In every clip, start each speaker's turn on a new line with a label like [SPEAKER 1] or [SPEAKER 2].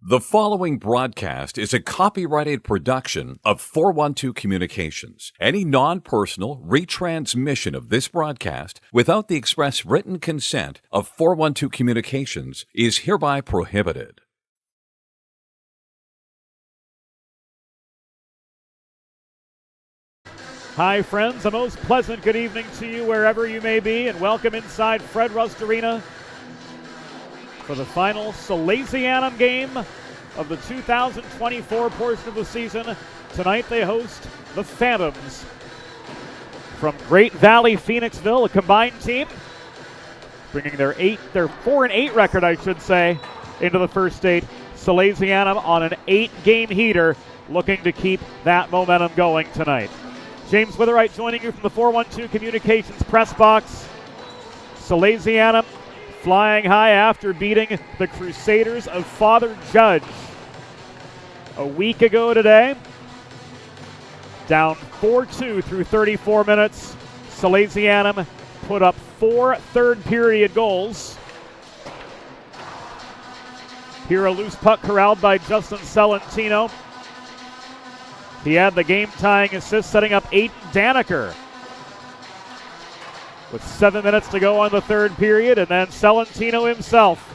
[SPEAKER 1] The following broadcast is a copyrighted production of 412 Communications. Any non-personal retransmission of this broadcast without the express written consent of 412 Communications is hereby prohibited.
[SPEAKER 2] Hi, friends. A most pleasant good evening to you wherever you may be, and welcome inside Fred Rust Arena for the final Salesianum game of the 2024 portion of the season. Tonight they host the Phantoms from Great Valley, Phoenixville, a combined team, bringing their 4-8 record, I should say, into the first state. Salesianum on an 8-game heater, looking to keep that momentum going tonight. James Witherite joining you from the 412 Communications press box. Salesianum flying high after beating the Crusaders of Father Judge a week ago today. Down 4-2 through 34 minutes. Salesianum put up 4 third-period goals. Here a loose puck corralled by Justin Salentino. He had the game-tying assist, setting up Aiden Daniker with 7 minutes to go on the third period, and then Salentino himself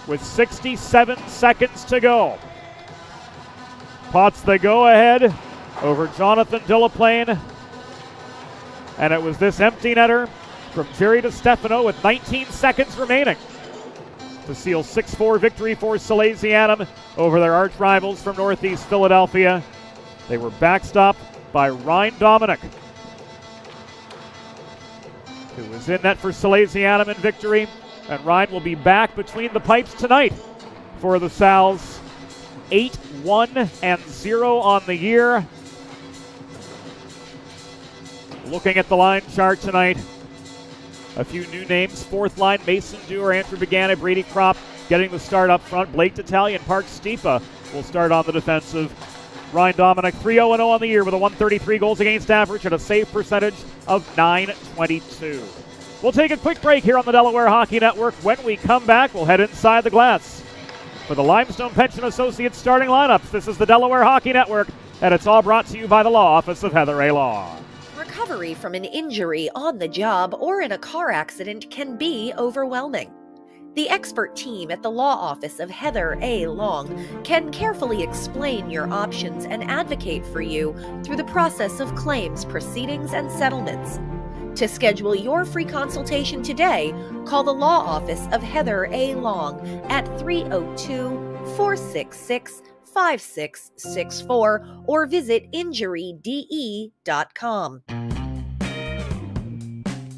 [SPEAKER 2] with 67 seconds to go pots the go-ahead over Jonathan Delaplane, and it was this empty netter from Jerry DiStefano with 19 seconds remaining to seal 6-4 victory for Salesianum over their arch rivals from Northeast Philadelphia. They were backstopped by Ryan Dominic, who was in net for Salesianum in victory. And Ryan will be back between the pipes tonight for the Sal's. 8-1-0 on the year. Looking at the line chart tonight, a few new names. Fourth line, Mason Dewar, Andrew Begana, Brady Kropp getting the start up front. Blake Detallion, Park Stipa will start on the defensive. Ryan Dominic 3-0-0 on the year with a 133 goals against average and a save percentage of .922. We'll take a quick break here on the Delaware Hockey Network. When we come back, we'll head inside the glass for the Limestone Pension Associates starting lineups. This is the Delaware Hockey Network, and it's all brought to you by the Law Office of Heather A. Law.
[SPEAKER 3] Recovery from an injury on the job or in a car accident can be overwhelming. The expert team at the Law Office of Heather A. Long can carefully explain your options and advocate for you through the process of claims, proceedings, and settlements. To schedule your free consultation today, call the Law Office of Heather A. Long at 302-466-5664 or visit injuryde.com.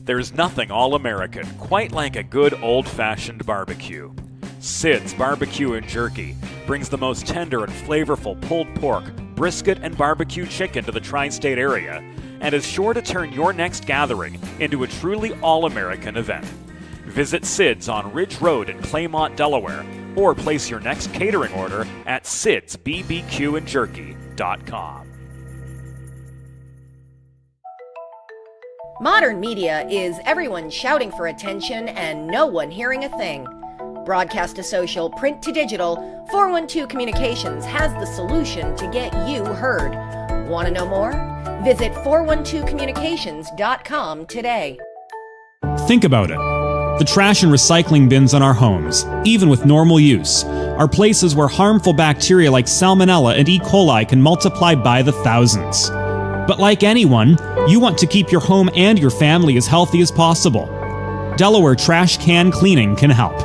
[SPEAKER 4] There's nothing all-American quite like a good old-fashioned barbecue. Sid's Barbecue and Jerky brings the most tender and flavorful pulled pork, brisket, and barbecue chicken to the tri-state area and is sure to turn your next gathering into a truly all-American event. Visit Sid's on Ridge Road in Claymont, Delaware, or place your next catering order at sidsbbqandjerky.com.
[SPEAKER 3] Modern media is everyone shouting for attention and no one hearing a thing. Broadcast to social, print to digital, 412 Communications has the solution to get you heard. Want to know more? Visit 412communications.com today.
[SPEAKER 5] Think about it. The trash and recycling bins in our homes, even with normal use, are places where harmful bacteria like Salmonella and E. coli can multiply by the thousands. But like anyone, you want to keep your home and your family as healthy as possible. Delaware Trash Can Cleaning can help.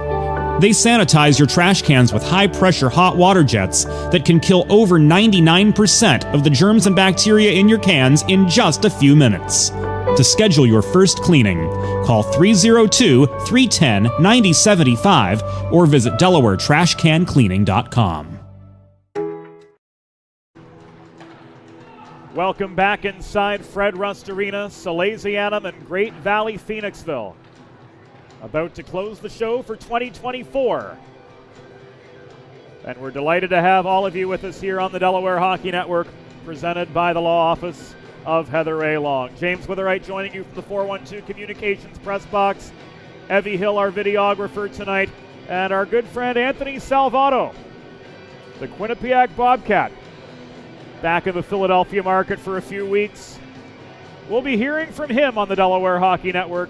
[SPEAKER 5] They sanitize your trash cans with high-pressure hot water jets that can kill over 99% of the germs and bacteria in your cans in just a few minutes. To schedule your first cleaning, call 302-310-9075 or visit DelawareTrashCanCleaning.com.
[SPEAKER 2] Welcome back inside Fred Rust Arena, Salesianum and Great Valley Phoenixville. About to close the show for 2024. And we're delighted to have all of you with us here on the Delaware Hockey Network, presented by the law office of Heather A. Long. James Witherite joining you from the 412 Communications press box. Evie Hill, our videographer tonight, and our good friend Anthony Salvato, the Quinnipiac Bobcat, back in the Philadelphia market for a few weeks. We'll be hearing from him on the Delaware Hockey Network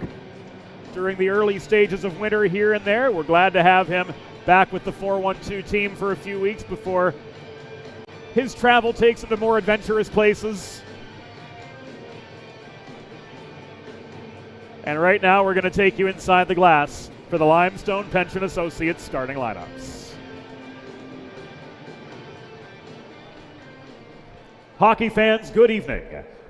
[SPEAKER 2] during the early stages of winter here and there. We're glad to have him back with the 412 team for a few weeks before his travel takes him to more adventurous places. And right now we're going to take you inside the glass for the Limestone Pension Associates starting lineups. Hockey fans, good evening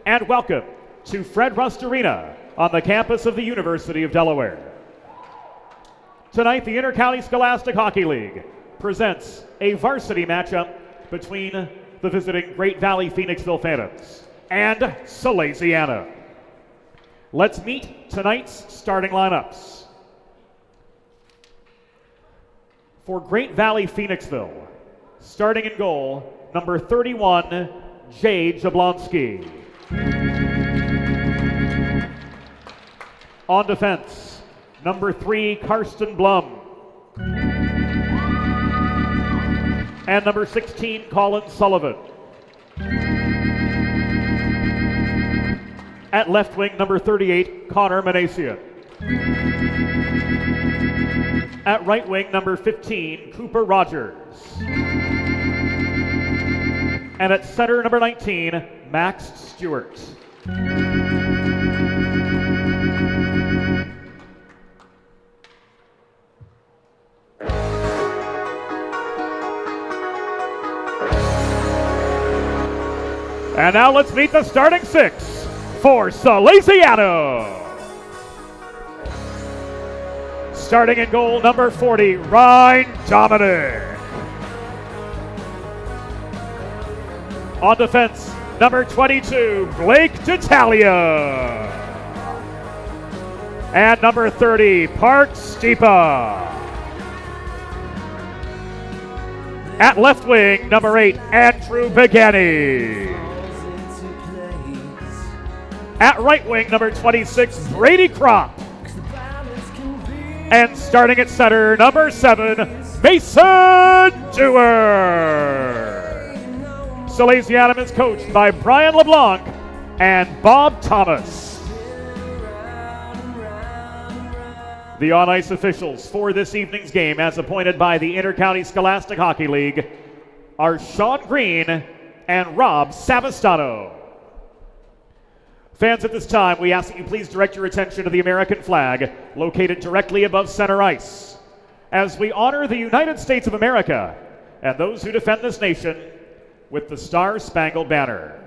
[SPEAKER 2] and welcome to Fred Rust Arena on the campus of the University of Delaware. Tonight, the Intercounty Scholastic Hockey League presents a varsity matchup between the visiting Great Valley Phoenixville Phantoms and Salesianum. Let's meet tonight's starting lineups. For Great Valley Phoenixville, starting in goal, number 31, Jay Jablonski. On defense, number 3, Karsten Blum. And number 16, Colin Sullivan. At left wing, number 38, Connor Manasian. At right wing, number 15, Cooper Rogers. And at center, number 19, Max Stewart. And now let's meet the starting six for Salesianum. Starting in goal, number 40, Ryan Dominic. On defense, number 22, Blake D'Italia. And number 30, Park Stipa. At left wing, number 8, Andrew Begani. At right wing, number 26, Brady Crop. And starting at center, number 7, Mason Dewar. Salesianum is coached by Brian LeBlanc and Bob Thomas. The on-ice officials for this evening's game, as appointed by the Intercounty Scholastic Hockey League, are Sean Green and Rob Savastano. Fans, at this time, we ask that you please direct your attention to the American flag, located directly above center ice, as we honor the United States of America and those who defend this nation with the Star-Spangled Banner.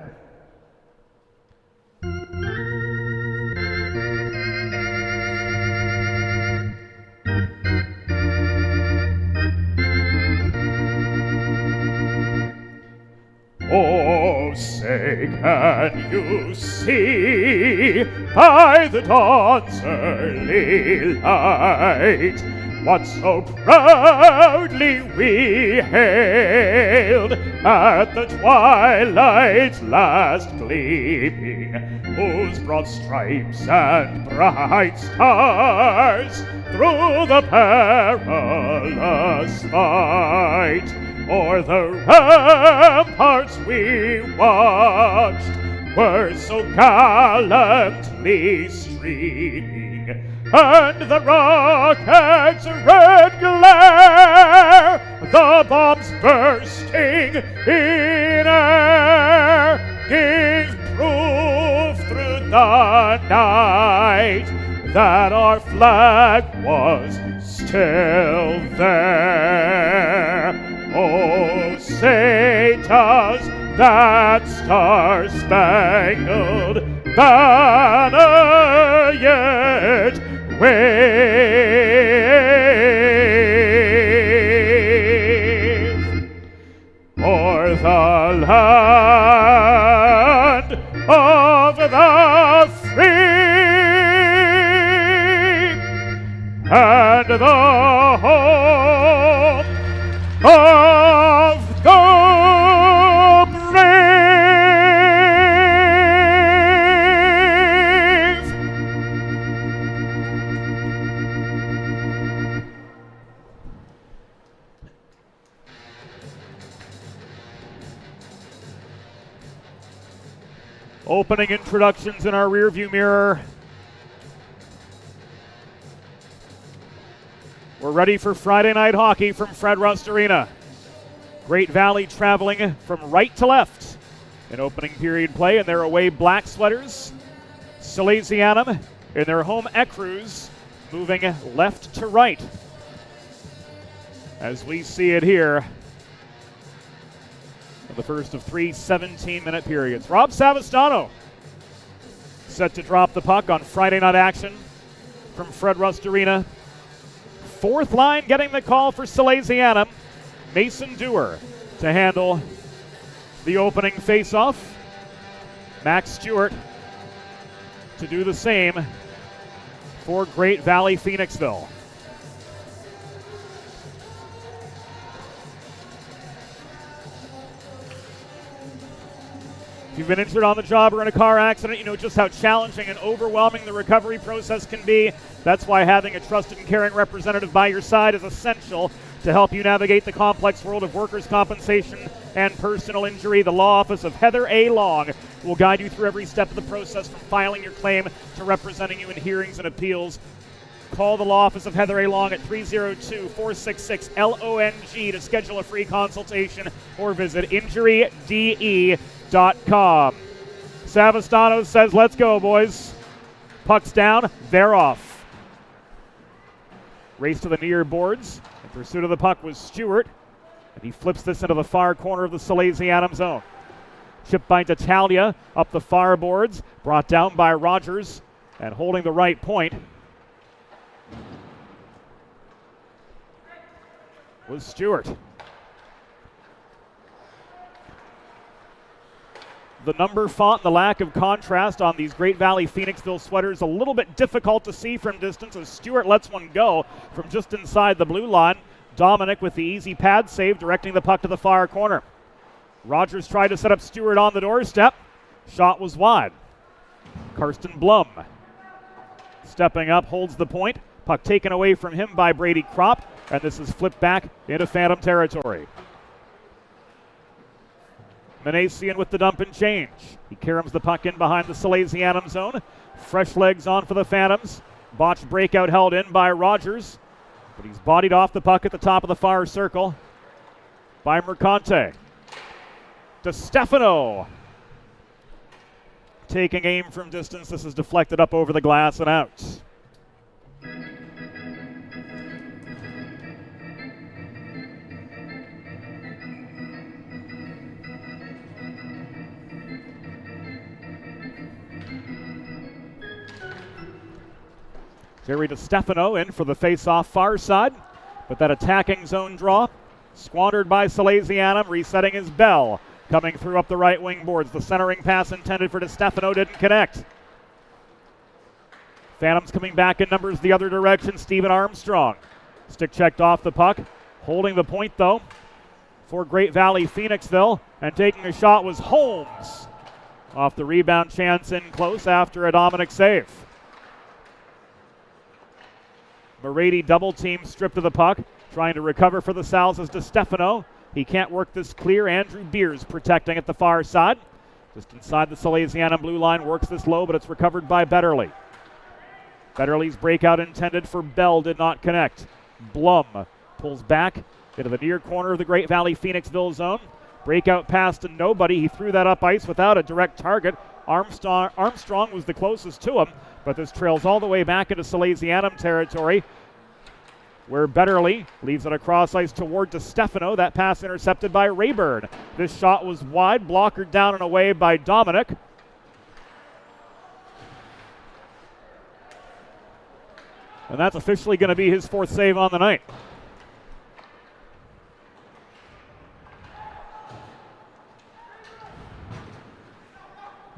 [SPEAKER 2] Oh, say can you see by the dawn's early light what so proudly we hailed at the twilight's last gleaming, whose broad stripes and bright stars through the perilous fight o'er the ramparts we watched were so gallantly streaming, and the rocket's red glare, the bombs bursting in air, gave proof the night that our flag was still there. Oh, say does that star-spangled banner yet wave o'er the land of the free and the home of the brave. Opening introductions in our rearview mirror. We're ready for Friday night hockey from Fred Rust Arena. Great Valley traveling from right to left in opening period play in their away black sweaters. Salesianum in their home ecrues moving left to right. As we see it here in the first of 3 17-minute periods. Rob Savastano set to drop the puck on Friday night action from Fred Rust Arena. Fourth line getting the call for Salesianum. Mason Dewar to handle the opening faceoff. Max Stewart to do the same for Great Valley Phoenixville. If you've been injured on the job or in a car accident, you know just how challenging and overwhelming the recovery process can be. That's why having a trusted and caring representative by your side is essential to help you navigate the complex world of workers' compensation and personal injury. The law office of Heather A. Long will guide you through every step of the process, from filing your claim to representing you in hearings and appeals. Call the law office of Heather A. Long at 302-466-LONG to schedule a free consultation, or visit injuryde.com. Savastano says, let's go, boys. Puck's down, they're off. Race to the near boards. In pursuit of the puck was Stewart, and he flips this into the far corner of the Salesianum zone. Chipped by D'Italia up the far boards, brought down by Rogers, and holding the right point was Stewart. The number font, the lack of contrast on these Great Valley Phoenixville sweaters, a little bit difficult to see from distance as Stewart lets one go from just inside the blue line. Dominic with the easy pad save, directing the puck to the far corner. Rogers tried to set up Stewart on the doorstep. Shot was wide. Karsten Blum stepping up, holds the point. Puck taken away from him by Brady Kropp, and this is flipped back into Phantom territory. Manasian with the dump and change. He caroms the puck in behind the Salesianum zone. Fresh legs on for the Phantoms. Botched breakout held in by Rogers, but he's bodied off the puck at the top of the far circle by Mercante. DeStefano taking aim from distance. This is deflected up over the glass and out. Jerry DeStefano in for the face-off far side, but that attacking zone draw squandered by Salesianum, resetting his bell. Coming through up the right wing boards. The centering pass intended for DeStefano didn't connect. Phantoms coming back in numbers the other direction. Stephen Armstrong. Stick checked off the puck. Holding the point though for Great Valley Phoenixville. And taking a shot was Holmes. Off the rebound chance in close after a Dominic save. Morady double team stripped of the puck. Trying to recover for the Sal's is DeStefano. He can't work this clear. Andrew Beers protecting at the far side. Just inside the Salesianum blue line. Works this low, but it's recovered by Betterly. Betterly's breakout intended for Bell did not connect. Blum pulls back into the near corner of the Great Valley Phoenixville zone. Breakout pass to nobody. He threw that up ice without a direct target. Armstrong was the closest to him, but this trails all the way back into Salesianum territory, where Betterly leaves it across ice toward DeStefano. That pass intercepted by Rayburn. This shot was wide, blockered down and away by Dominic. And that's officially going to be his 4th save on the night.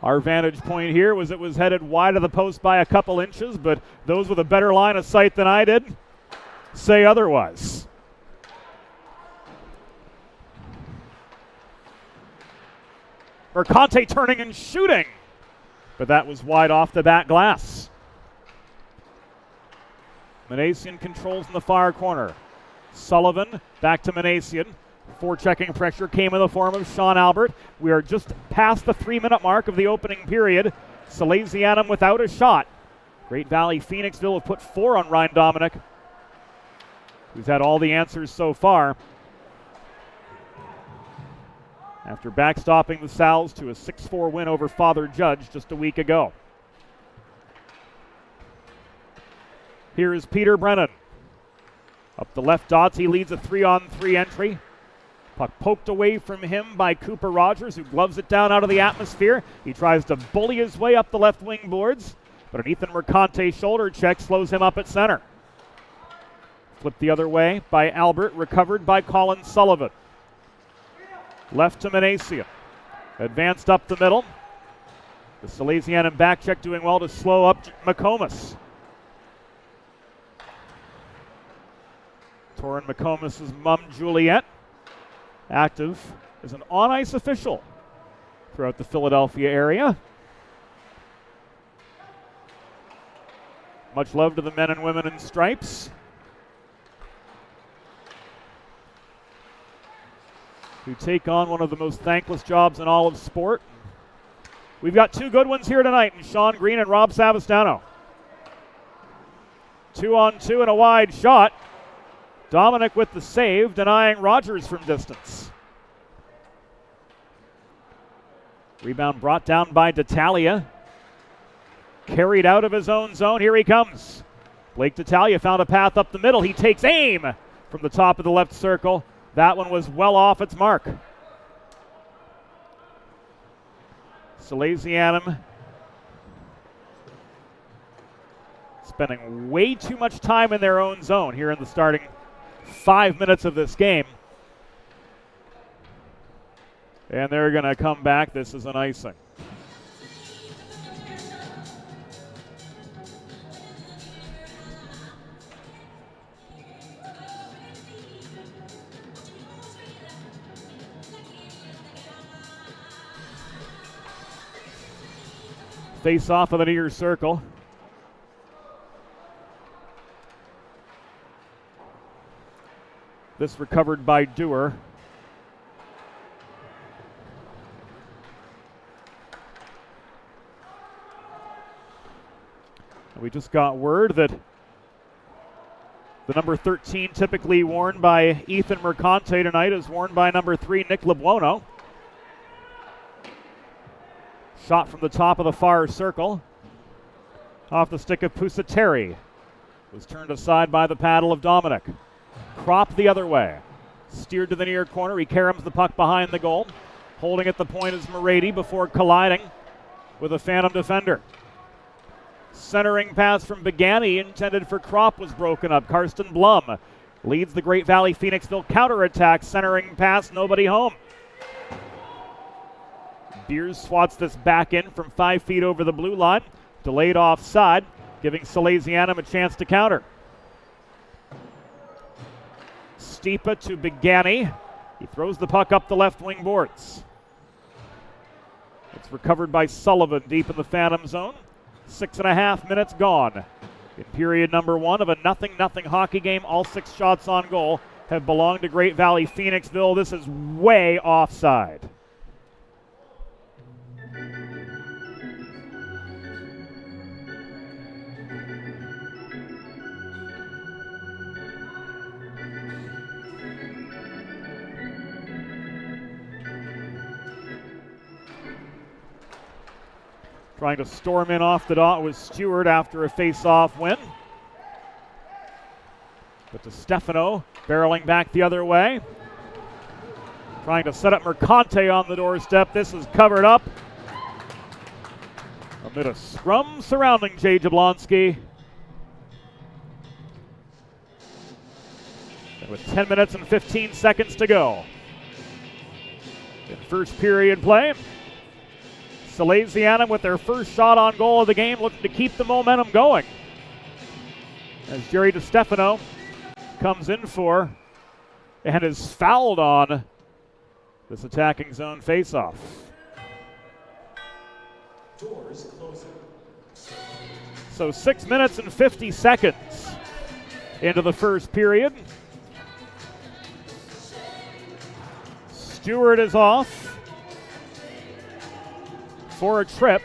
[SPEAKER 2] Our vantage point here was it was headed wide of the post by a couple inches, but those with a better line of sight than I did say otherwise. Mercante turning and shooting, but that was wide off the back glass. Manasian controls in the far corner. Sullivan back to Manasian. Forechecking pressure came in the form of Sean Albert. We are just past the 3-minute mark of the opening period. Salesianum without a shot. Great Valley Phoenixville have put 4 on Ryan Dominic, who's had all the answers so far, after backstopping the Sals to a 6-4 win over Father Judge just a week ago. Here is Peter Brennan. Up the left dots, he leads a 3-on-3 entry. Puck poked away from him by Cooper Rogers, who gloves it down out of the atmosphere. He tries to bully his way up the left wing boards, but an Ethan Mercante shoulder check slows him up at center. Flipped the other way by Albert, recovered by Colin Sullivan. Left to Manasian. Advanced up the middle. The Salesianum back check doing well to slow up McComas. Torin McComas' mum, Juliet, active as an on-ice official throughout the Philadelphia area. Much love to the men and women in stripes, who take on one of the most thankless jobs in all of sport. We've got 2 good ones here tonight in Sean Green and Rob Savastano. 2-on-2 and a wide shot. Dominic with the save, denying Rogers from distance. Rebound brought down by D'Italia. Carried out of his own zone. Here he comes. Blake D'Italia found a path up the middle. He takes aim from the top of the left circle. That one was well off its mark. Salesianum spending way too much time in their own zone here in the starting 5 minutes of this game. And they're going to come back. This is an icing. Face off of the near circle. This recovered by Dewar. We just got word that the number 13 typically worn by Ethan Mercante tonight is worn by number 3 Nick LeBuono. Shot from the top of the far circle. Off the stick of Pusateri. Was turned aside by the paddle of Dominic. Crop the other way. Steered to the near corner. He caroms the puck behind the goal. Holding at the point is Morady before colliding with a phantom defender. Centering pass from Begani intended for Crop was broken up. Karsten Blum leads the Great Valley Phoenixville counterattack. Centering pass, nobody home. Beers swats this back in from 5 feet over the blue line. Delayed offside, giving Salesianum a chance to counter. Stipa to Begani. He throws the puck up the left wing boards. It's recovered by Sullivan deep in the phantom zone. 6.5 minutes gone in period number 1 of a 0-0 hockey game. All 6 shots on goal have belonged to Great Valley Phoenixville. This is way offside. Trying to storm in off the dot was Stewart after a face-off win. But DiStefano barreling back the other way. Trying to set up Mercante on the doorstep. This is covered up amid a scrum surrounding Jay Jablonski. And with 10 minutes and 15 seconds to go in first period play, Salesianum with their first shot on goal of the game, looking to keep the momentum going. As Jerry DiStefano comes in for and is fouled on this attacking zone faceoff. Doors closing. So 6 minutes and 50 seconds into the first period. Stewart is off for a trip,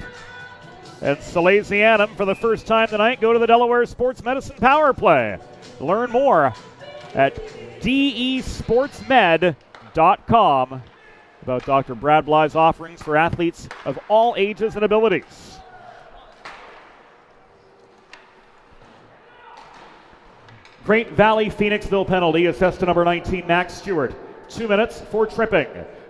[SPEAKER 2] and Salesianum, for the first time tonight, go to the Delaware Sports Medicine Power Play. Learn more at desportsmed.com about Dr. Brad Bly's offerings for athletes of all ages and abilities. Great Valley Phoenixville penalty assessed to number 19, Max Stewart. 2 minutes for tripping.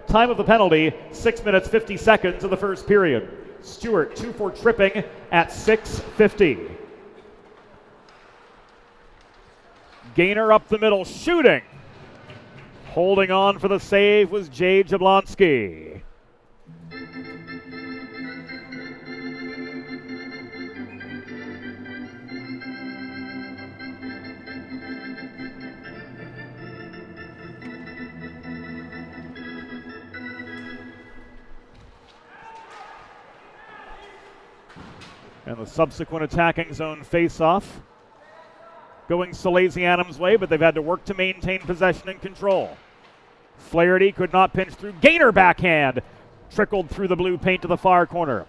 [SPEAKER 2] Time of the penalty, 6 minutes 50 seconds of the first period. Stewart 2 for tripping at 6:50. Gainer up the middle, shooting. Holding on for the save was Jay Jablonski. And the subsequent attacking zone face-off going Salesianum's way, but they've had to work to maintain possession and control. Flaherty could not pinch through. Gainer backhand trickled through the blue paint to the far corner.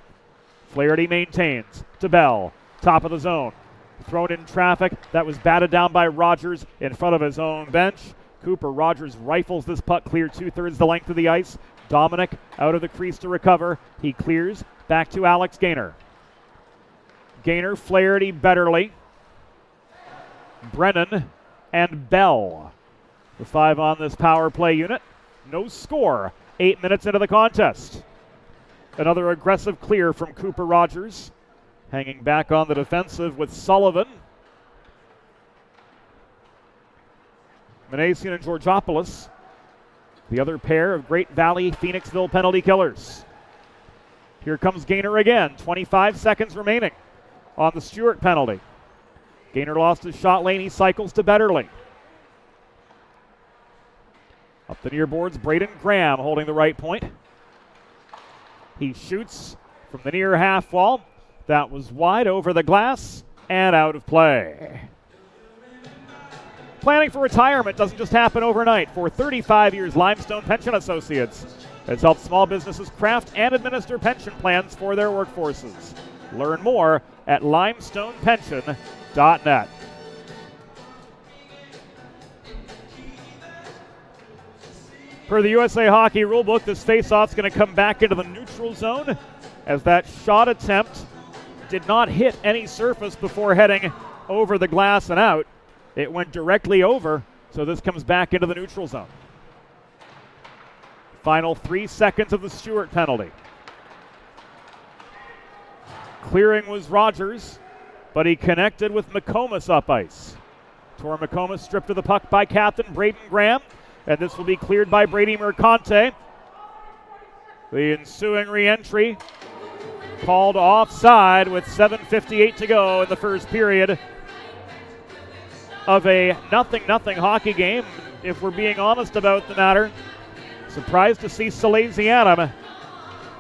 [SPEAKER 2] Flaherty maintains to Bell, top of the zone. Thrown in traffic, that was batted down by Rogers in front of his own bench. Cooper Rogers rifles this puck clear 2/3 the length of the ice. Dominic out of the crease to recover. He clears back to Alex Gainer. Gainer, Flaherty, Betterly, Brennan, and Bell. The 5 on this power play unit. No score 8 minutes into the contest. Another aggressive clear from Cooper Rogers. Hanging back on the defensive with Sullivan. Manasian and Georgopoulos, the other pair of Great Valley Phoenixville penalty killers. Here comes Gainer again. 25 seconds remaining on the Stewart penalty. Gainer lost his shot lane. He cycles to Betterly. Up the near boards, Braden Graham holding the right point. He shoots from the near half wall. That was wide over the glass and out of play. Planning for retirement doesn't just happen overnight. For 35 years, Limestone Pension Associates has helped small businesses craft and administer pension plans for their workforces. Learn more at limestonepension.net. Per the USA Hockey rulebook, this faceoff is going to come back into the neutral zone as that shot attempt did not hit any surface before heading over the glass and out. It went directly over, so this comes back into the neutral zone. Final 3 seconds of the Stewart penalty. Clearing was Rogers, but he connected with McComas up ice. Tor McComas stripped of the puck by captain Braden Graham, and this will be cleared by Brady Mercante. The ensuing re-entry called offside with 7:58 to go in the first period of a 0-0 hockey game. If we're being honest about the matter, surprised to see Salesianum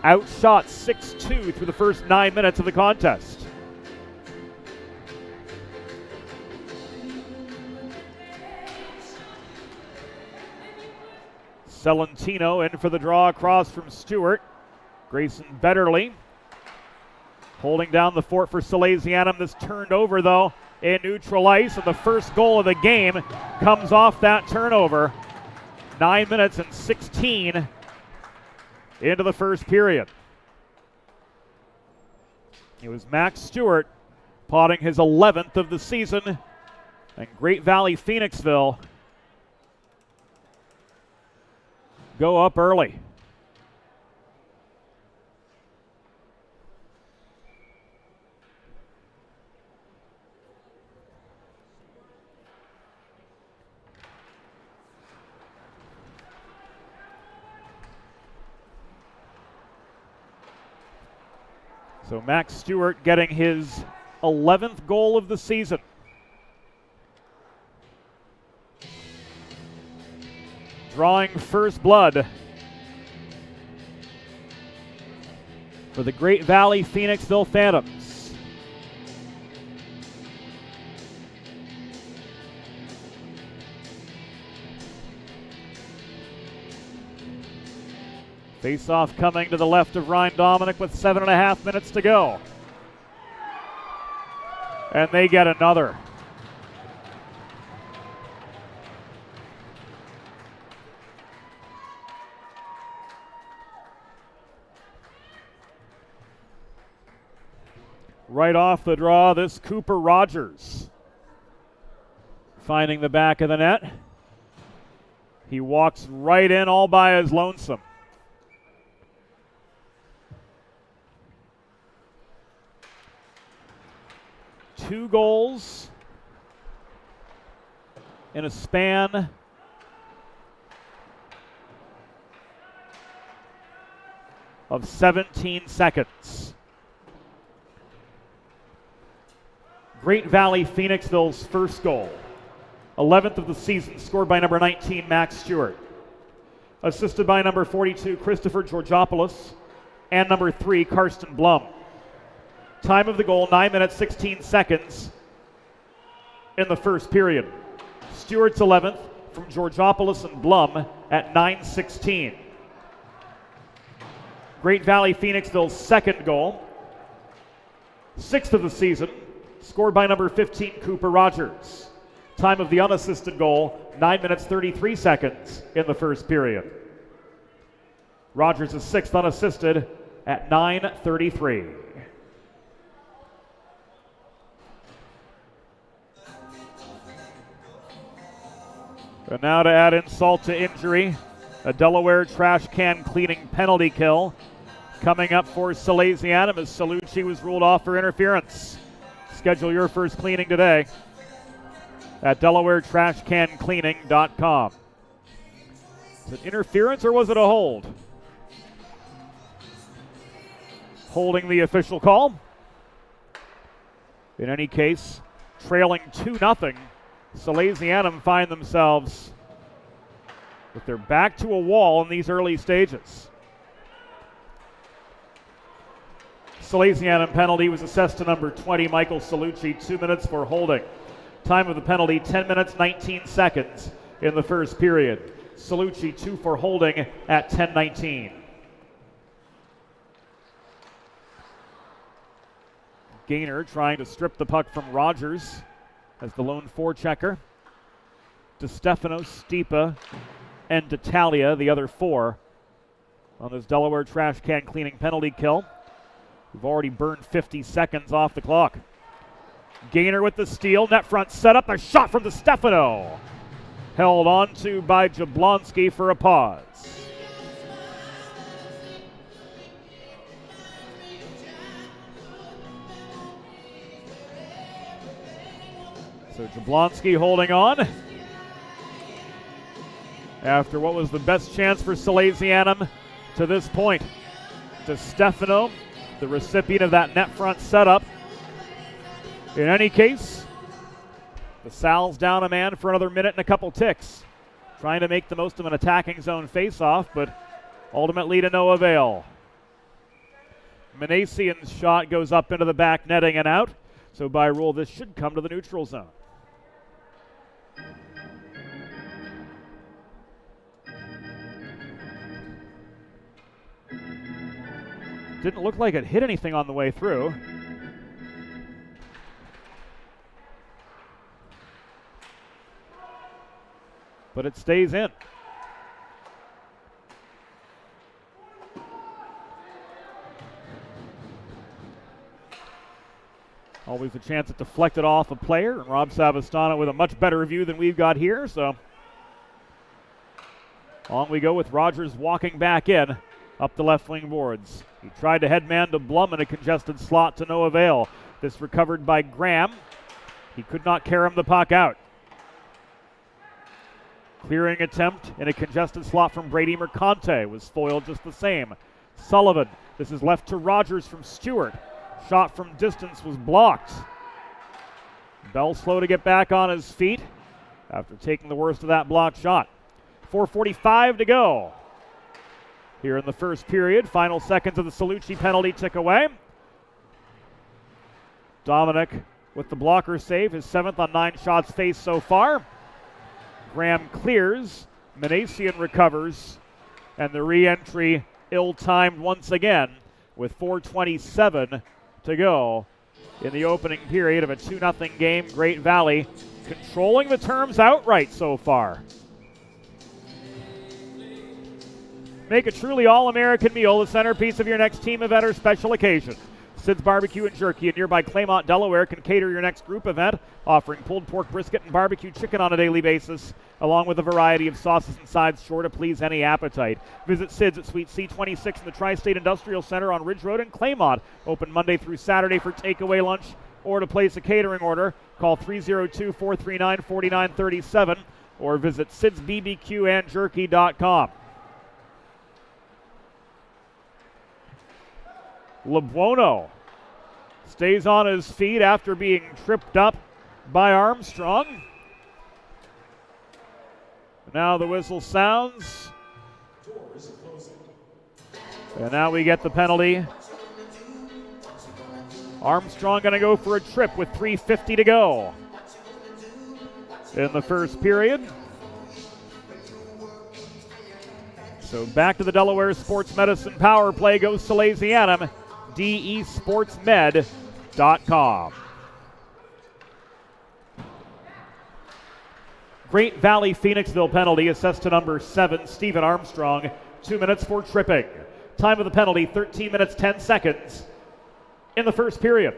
[SPEAKER 2] outshot 6-2 through the first 9 minutes of the contest. Celentino in for the draw across from Stewart. Grayson Betterly holding down the fort for Salesianum. This turned over, though, in neutral ice, and the first goal of the game comes off that turnover. 9 minutes and 16 into the first period. It was Max Stewart potting his 11th of the season, and Great Valley Phoenixville go up early. So Max Stewart getting his 11th goal of the season. Drawing first blood for the Great Valley Phoenixville Phantoms. Face-off coming to the left of Ryan Dominic with 7.5 minutes to go. And they get another. Right off the draw, this Cooper Rogers finding the back of the net. He walks right in all by his lonesome. Two goals in a span of 17 seconds. Great Valley Phoenixville's first goal, 11th of the season, scored by number 19, Max Stewart. Assisted by number 42, Christopher Georgopoulos, and number 3, Karsten Blum. Time of the goal, 9 minutes, 16 seconds in the first period. Stewart's 11th from Georgopoulos and Blum at 9:16. Great Valley Phoenixville's second goal, 6th of the season, scored by number 15, Cooper Rogers. Time of the unassisted goal, 9 minutes, 33 seconds in the first period. Rogers is 6th unassisted at 9:33. And now to add insult to injury, a Delaware trash can cleaning penalty kill coming up for Salesianum as Salucci was ruled off for interference. Schedule your first cleaning today at DelawareTrashCanCleaning.com. Is it interference or was it a hold? Holding the official call. In any case, trailing 2-0, Salesianum find themselves with their back to a wall in these early stages. Salesianum penalty was assessed to number 20, Michael Salucci, 2 minutes for holding. Time of the penalty, 10 minutes, 19 seconds in the first period. Salucci, 2 for holding at 10:19. Gaynor trying to strip the puck from Rogers as the lone forechecker. DeStefano, Stipa, and D'Italia, the other 4 on this Delaware trash can cleaning penalty kill. We've already burned 50 seconds off the clock. Gaynor with the steal, net front set up, a shot from DeStefano. Held on to by Jablonski for a pause. So Jablonski holding on after what was the best chance for Salesianum to this point. DeStefano, the recipient of that net front setup. In any case, the Sal's down a man for another minute and a couple ticks, trying to make the most of an attacking zone faceoff, but ultimately to no avail. Manasian's shot goes up into the back netting and out, so by rule this should come to the neutral zone. Didn't look like it hit anything on the way through. But it stays in. There's a chance it deflected off a player, and Rob Savastano with a much better view than we've got here, so on we go with Rogers walking back in up the left wing boards. He tried to headman to Blum in a congested slot to no avail. This recovered by Graham. He could not carry the puck out. Clearing attempt in a congested slot from Brady Mercante was foiled just the same. Sullivan, this is left to Rogers from Stewart. Shot from distance was blocked. Bell slow to get back on his feet after taking the worst of that blocked shot. 4:45 to go here in the first period. Final seconds of the Salucci penalty tick away. Dominic with the blocker save, his 7th on 9 shots faced so far. Graham clears, Manasian recovers, and the re-entry ill-timed once again with 4:27 to go in the opening period of a 2-0 game. Great Valley controlling the terms outright so far. Make a truly all-American meal the centerpiece of your next team event or special occasion. Sid's Barbecue and Jerky in nearby Claymont, Delaware can cater your next group event, offering pulled pork brisket and barbecue chicken on a daily basis, along with a variety of sauces and sides sure to please any appetite. Visit Sid's at Suite C26 in the Tri-State Industrial Center on Ridge Road in Claymont. Open Monday through Saturday for takeaway lunch or to place a catering order. Call 302-439-4937 or visit sidsbbqandjerky.com. Lebuono stays on his feet after being tripped up by Armstrong. Now the whistle sounds. And now we get the penalty. Armstrong going to go for a trip with 3:50 to go in the first period. So back to the Delaware Sports Medicine power play goes Salesianum. desportsmed.com. Great Valley Phoenixville penalty assessed to number 7, Stephen Armstrong. 2 minutes for tripping. Time of the penalty, 13 minutes, 10 seconds in the first period.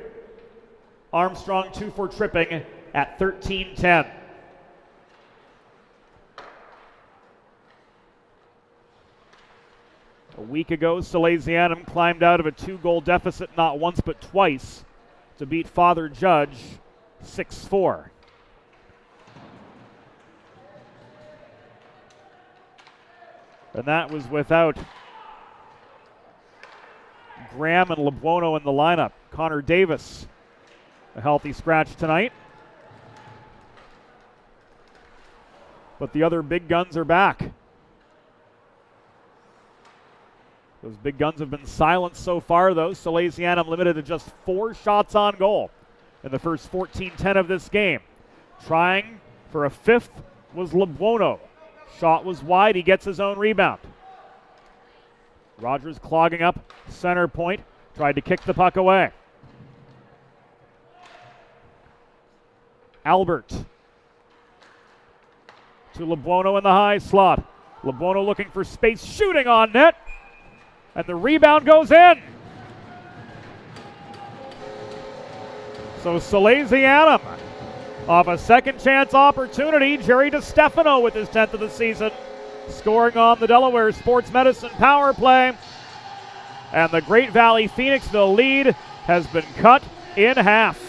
[SPEAKER 2] Armstrong 2 for tripping at 13:10. A week ago, Salesianum climbed out of a 2-goal deficit not once but twice to beat Father Judge 6-4. And that was without Graham and Lebuono in the lineup. Connor Davis, a healthy scratch tonight. But the other big guns are back. Those big guns have been silenced so far, though. Salesianum limited to just 4 shots on goal in the first 14:10 of this game. Trying for a 5th was Lebuono. Shot was wide. He gets his own rebound. Rogers clogging up center point. Tried to kick the puck away. Albert to Lebuono in the high slot. Lebuono looking for space, shooting on net. And the rebound goes in. So Salesianum off a second chance opportunity. Jerry DiStefano with his 10th of the season, scoring on the Delaware Sports Medicine power play. And the Great Valley Phoenixville lead has been cut in half.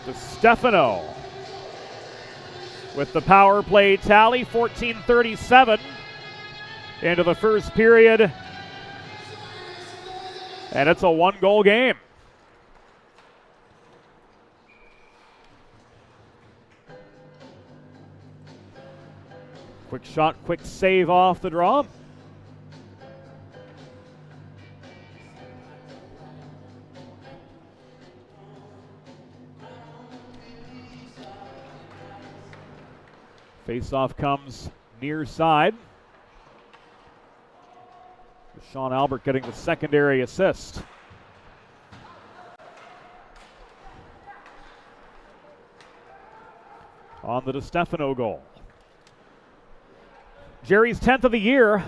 [SPEAKER 2] DiStefano with the power play tally, 14:37 into the first period. And it's a 1-goal game. Quick shot, quick save off the draw. Face-off comes near side. Sean Albert getting the secondary assist. On the DiStefano goal. Jerry's 10th of the year.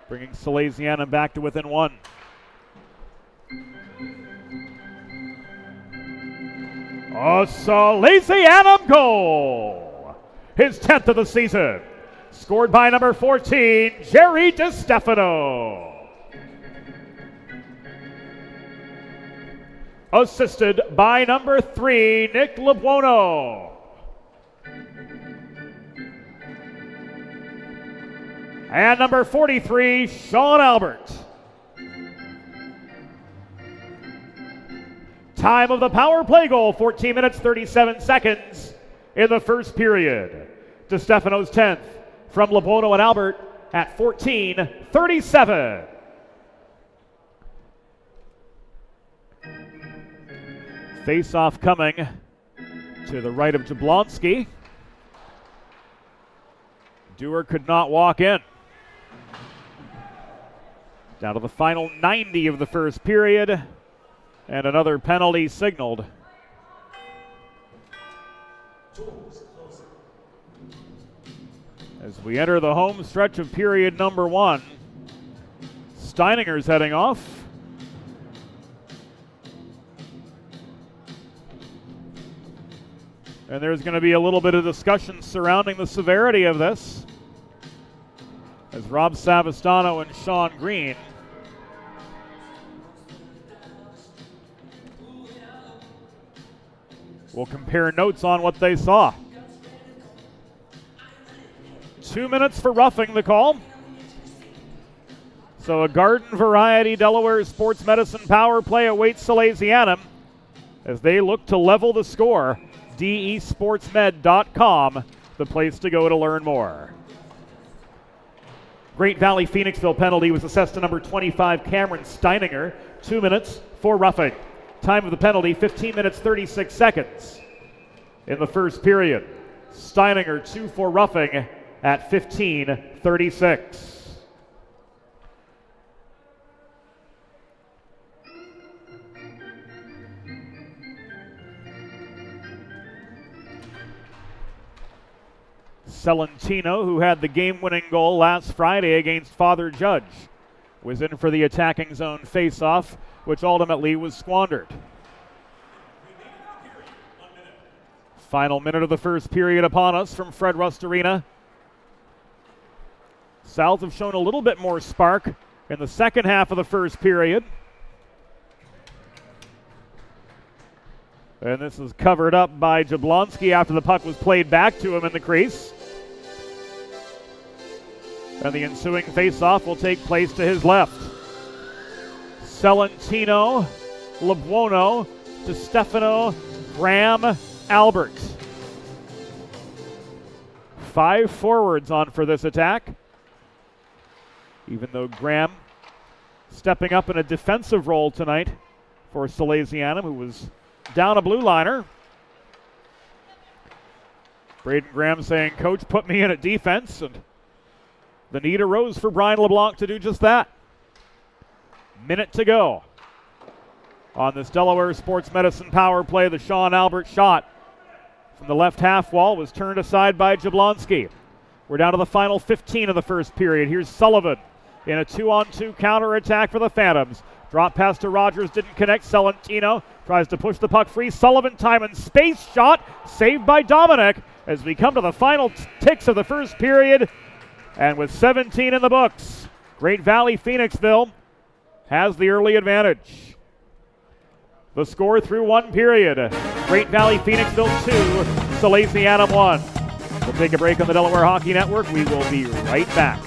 [SPEAKER 2] Bringing Salesianum back to within one. A Salesianum goal! His 10th of the season. Scored by number 14, Jerry DiStefano. Assisted by number 3, Nick Labuono. And number 43, Sean Albert. Time of the power play goal, 14 minutes, 37 seconds in the first period. DiStefano's 10th from Labuono and Albert at 14:37. Face-off coming to the right of Jablonski. Dewar could not walk in. Down to the final 90 of the first period, and another penalty signaled. As we enter the home stretch of period number 1, Steininger's heading off. And there's going to be a little bit of discussion surrounding the severity of this, as Rob Savastano and Sean Green will compare notes on what they saw. 2 minutes for roughing the call. So a garden variety Delaware sports medicine power play awaits Salesianum as they look to level the score. DESportsmed.com, the place to go to learn more. Great Valley Phoenixville penalty was assessed to number 25, Cameron Steininger. 2 minutes for roughing. Time of the penalty, 15 minutes, 36 seconds in the first period. Steininger 2 for roughing at 15:36. Celentino, who had the game-winning goal last Friday against Father Judge, was in for the attacking zone face-off, which ultimately was squandered. Final minute of the first period upon us from Fred Rust Arena. South have shown a little bit more spark in the second half of the first period. And this is covered up by Jablonski after the puck was played back to him in the crease. And the ensuing face-off will take place to his left. Celentino, Labuono, DiStefano, Graham, Albert. 5 forwards on for this attack. Even though Graham stepping up in a defensive role tonight for Salesianum, who was down a blue liner. Braden Graham saying, "Coach, put me in at defense," and the need arose for Brian LeBlanc to do just that. Minute to go on this Delaware Sports Medicine power play. The Sean Albert shot from the left half wall was turned aside by Jablonski. We're down to the final 15 of the first period. Here's Sullivan in a 2-on-2 counterattack for the Phantoms. Drop pass to Rogers, didn't connect. Celentino tries to push the puck free. Sullivan time and space shot, saved by Dominic as we come to the final ticks of the first period. And with 17 in the books, Great Valley Phoenixville has the early advantage. The score through one period, Great Valley Phoenixville 2, Salesianum 1. We'll take a break on the Delaware Hockey Network. We will be right back.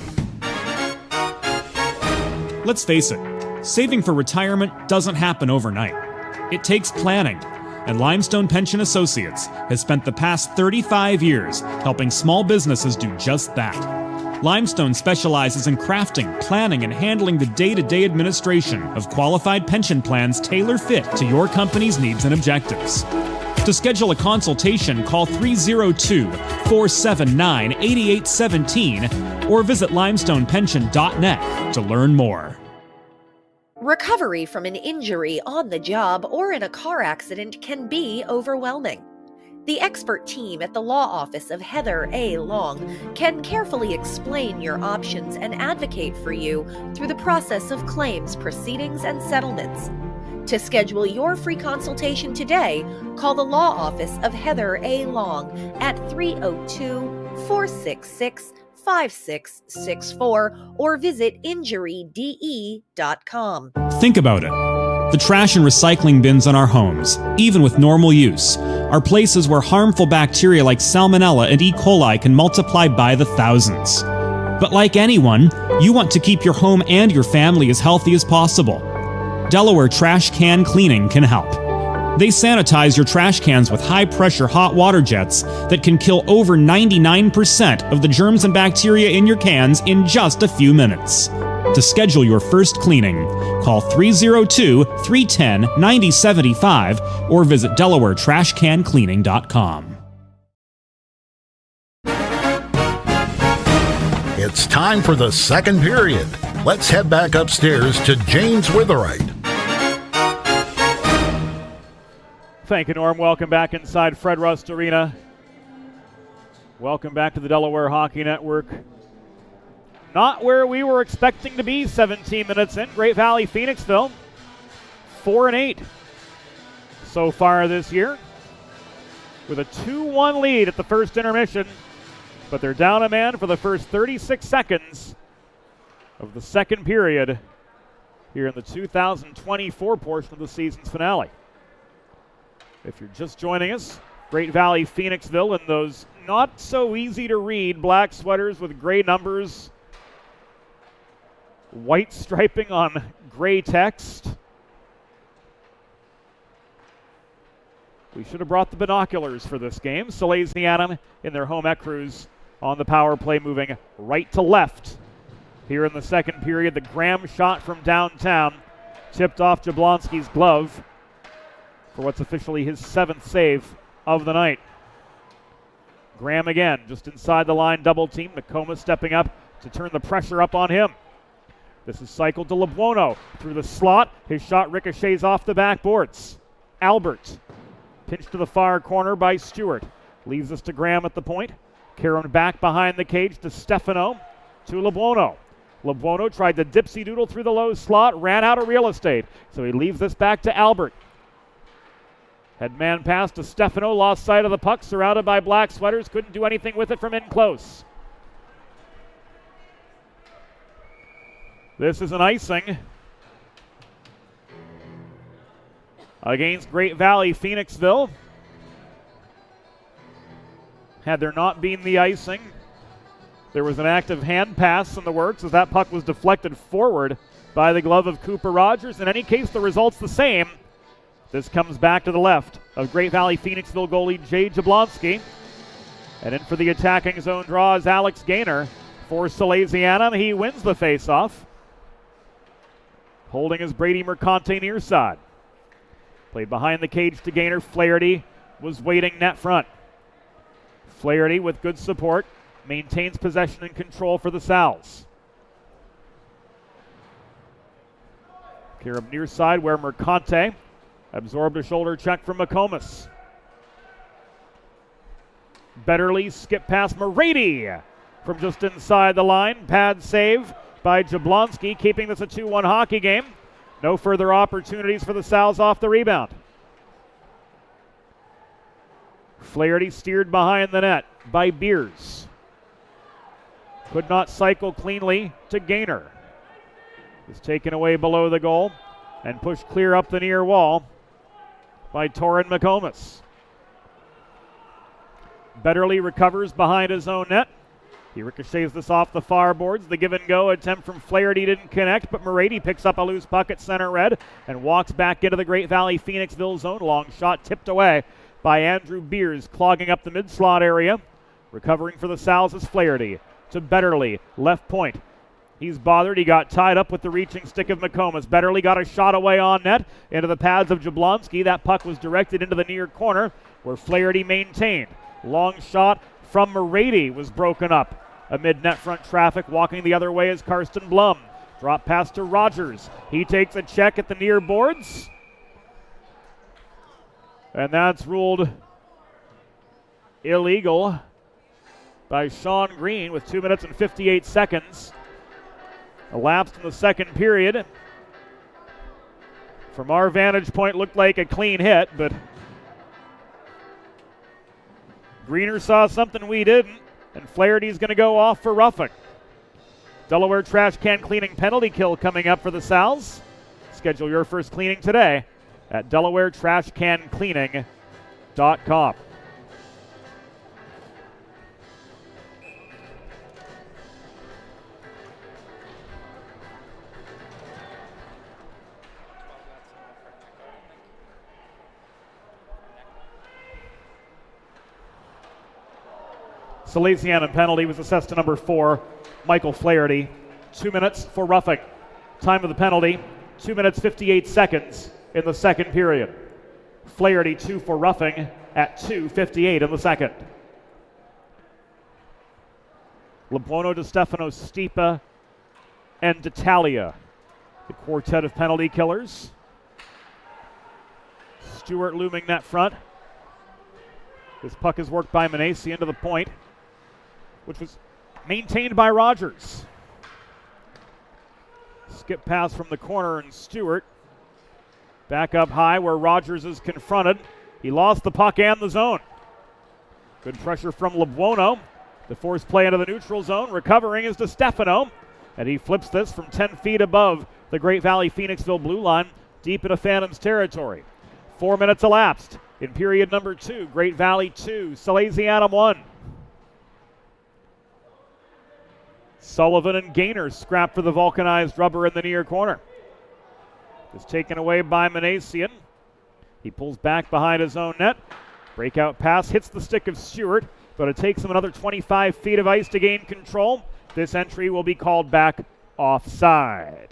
[SPEAKER 5] Let's face it, saving for retirement doesn't happen overnight. It takes planning, and Limestone Pension Associates has spent the past 35 years helping small businesses do just that. Limestone specializes in crafting, planning, and handling the day-to-day administration of qualified pension plans tailor-fit to your company's needs and objectives. To schedule a consultation, call 302-479-8817 or visit limestonepension.net to learn more.
[SPEAKER 3] Recovery from an injury on the job or in a car accident can be overwhelming. The expert team at the law office of Heather A. Long can carefully explain your options and advocate for you through the process of claims, proceedings, and settlements. To schedule your free consultation today, call the law office of Heather A. Long at 302-466-5664 or visit injuryde.com.
[SPEAKER 5] Think about it. The trash and recycling bins in our homes, even with normal use, are places where harmful bacteria like Salmonella and E. coli can multiply by the thousands. But like anyone, you want to keep your home and your family as healthy as possible. Delaware Trash Can Cleaning can help. They sanitize your trash cans with high-pressure hot water jets that can kill over 99% of the germs and bacteria in your cans in just a few minutes. To schedule your first cleaning, call 302-310-9075 or visit DelawareTrashCanCleaning.com.
[SPEAKER 6] It's time for the second period. Let's head back upstairs to James Witherite.
[SPEAKER 2] Thank you, Norm. Welcome back inside Fred Rust Arena. Welcome back to the Delaware Hockey Network. Not where we were expecting to be 17 minutes in. Great Valley, Phoenixville, 4-8 so far this year, with a 2-1 lead at the first intermission, but they're down a man for the first 36 seconds of the second period here in the 2024 portion of the season's finale. If you're just joining us, Great Valley, Phoenixville, and those not so easy to read black sweaters with gray numbers, white striping on gray text. We should have brought the binoculars for this game. Salesianum in their home ecrus on the power play, moving right to left. Here in the second period, the Graham shot from downtown tipped off Jablonski's glove for what's officially his 7th save of the night. Graham again, just inside the line, double team. Nakoma stepping up to turn the pressure up on him. This is cycled to Lebuono through the slot. His shot ricochets off the backboards. Albert pinched to the far corner by Stewart. Leaves us to Graham at the point. Caron back behind the cage to Stefano, to Lebuono. Lebuono tried to dipsy doodle through the low slot, ran out of real estate. So he leaves this back to Albert. Head man pass to Stefano, lost sight of the puck, surrounded by black sweaters, couldn't do anything with it from in close. This is an icing against Great Valley, Phoenixville. Had there not been the icing, there was an active hand pass in the works as that puck was deflected forward by the glove of Cooper Rogers. In any case, the result's the same. This comes back to the left of Great Valley, Phoenixville goalie Jay Jablonski. And in for the attacking zone draw is Alex Gaynor for Salesianum. He wins the faceoff, holding his Brady Mercante near side. Played behind the cage to Gaynor. Flaherty was waiting net front. Flaherty with good support maintains possession and control for the Sals. Carob near side where Mercante absorbed a shoulder check from McComas. Betterly skip past Morady from just inside the line. Pad save by Jablonski, keeping this a 2-1 hockey game. No further opportunities for the Sals off the rebound. Flaherty steered behind the net by Beers. Could not cycle cleanly to Gaynor. Was taken away below the goal and pushed clear up the near wall by Torin McComas. Betterly recovers behind his own net. He ricochets this off the far boards. The give and go attempt from Flaherty didn't connect, but Morady picks up a loose puck at center red and walks back into the Great Valley Phoenixville zone. Long shot tipped away by Andrew Beers, clogging up the mid-slot area. Recovering for the Sals is Flaherty to Betterly, left point. He's bothered. He got tied up with the reaching stick of McComas. Betterly got a shot away on net into the pads of Jablonski. That puck was directed into the near corner where Flaherty maintained. Long shot from Morady was broken up amid net front traffic. Walking the other way is Karsten Blum. Drop pass to Rogers. He takes a check at the near boards. And that's ruled illegal by Sean Green with 2 minutes and 58 seconds elapsed in the second period. From our vantage point, looked like a clean hit, but Greener saw something we didn't, and Flaherty's going to go off for roughing. Delaware trash can cleaning penalty kill coming up for the Sal's. Schedule your first cleaning today at DelawareTrashCanCleaning.com. Salesianum penalty was assessed to number 4, Michael Flaherty. 2 minutes for roughing. Time of the penalty, 2 minutes 58 seconds in the second period. Flaherty 2 for roughing at 2:58 in the second. Lebuono, DeStefano, Stipa, and D'Italia, the quartet of penalty killers. Stewart looming that front. This puck is worked by Manesi into the point, which was maintained by Rogers. Skip pass from the corner, and Stewart back up high where Rogers is confronted. He lost the puck and the zone. Good pressure from Lebuono. The forced play into the neutral zone. Recovering is DeStefano, and he flips this from 10 feet above the Great Valley Phoenixville blue line, deep into Phantoms territory. 4 minutes elapsed in period number 2. Great Valley 2, Salesianum 1. Sullivan and Gaynor scrap for the vulcanized rubber in the near corner. It's taken away by Manesian. He pulls back behind his own net. Breakout pass hits the stick of Stewart, but it takes him another 25 feet of ice to gain control. This entry will be called back offside.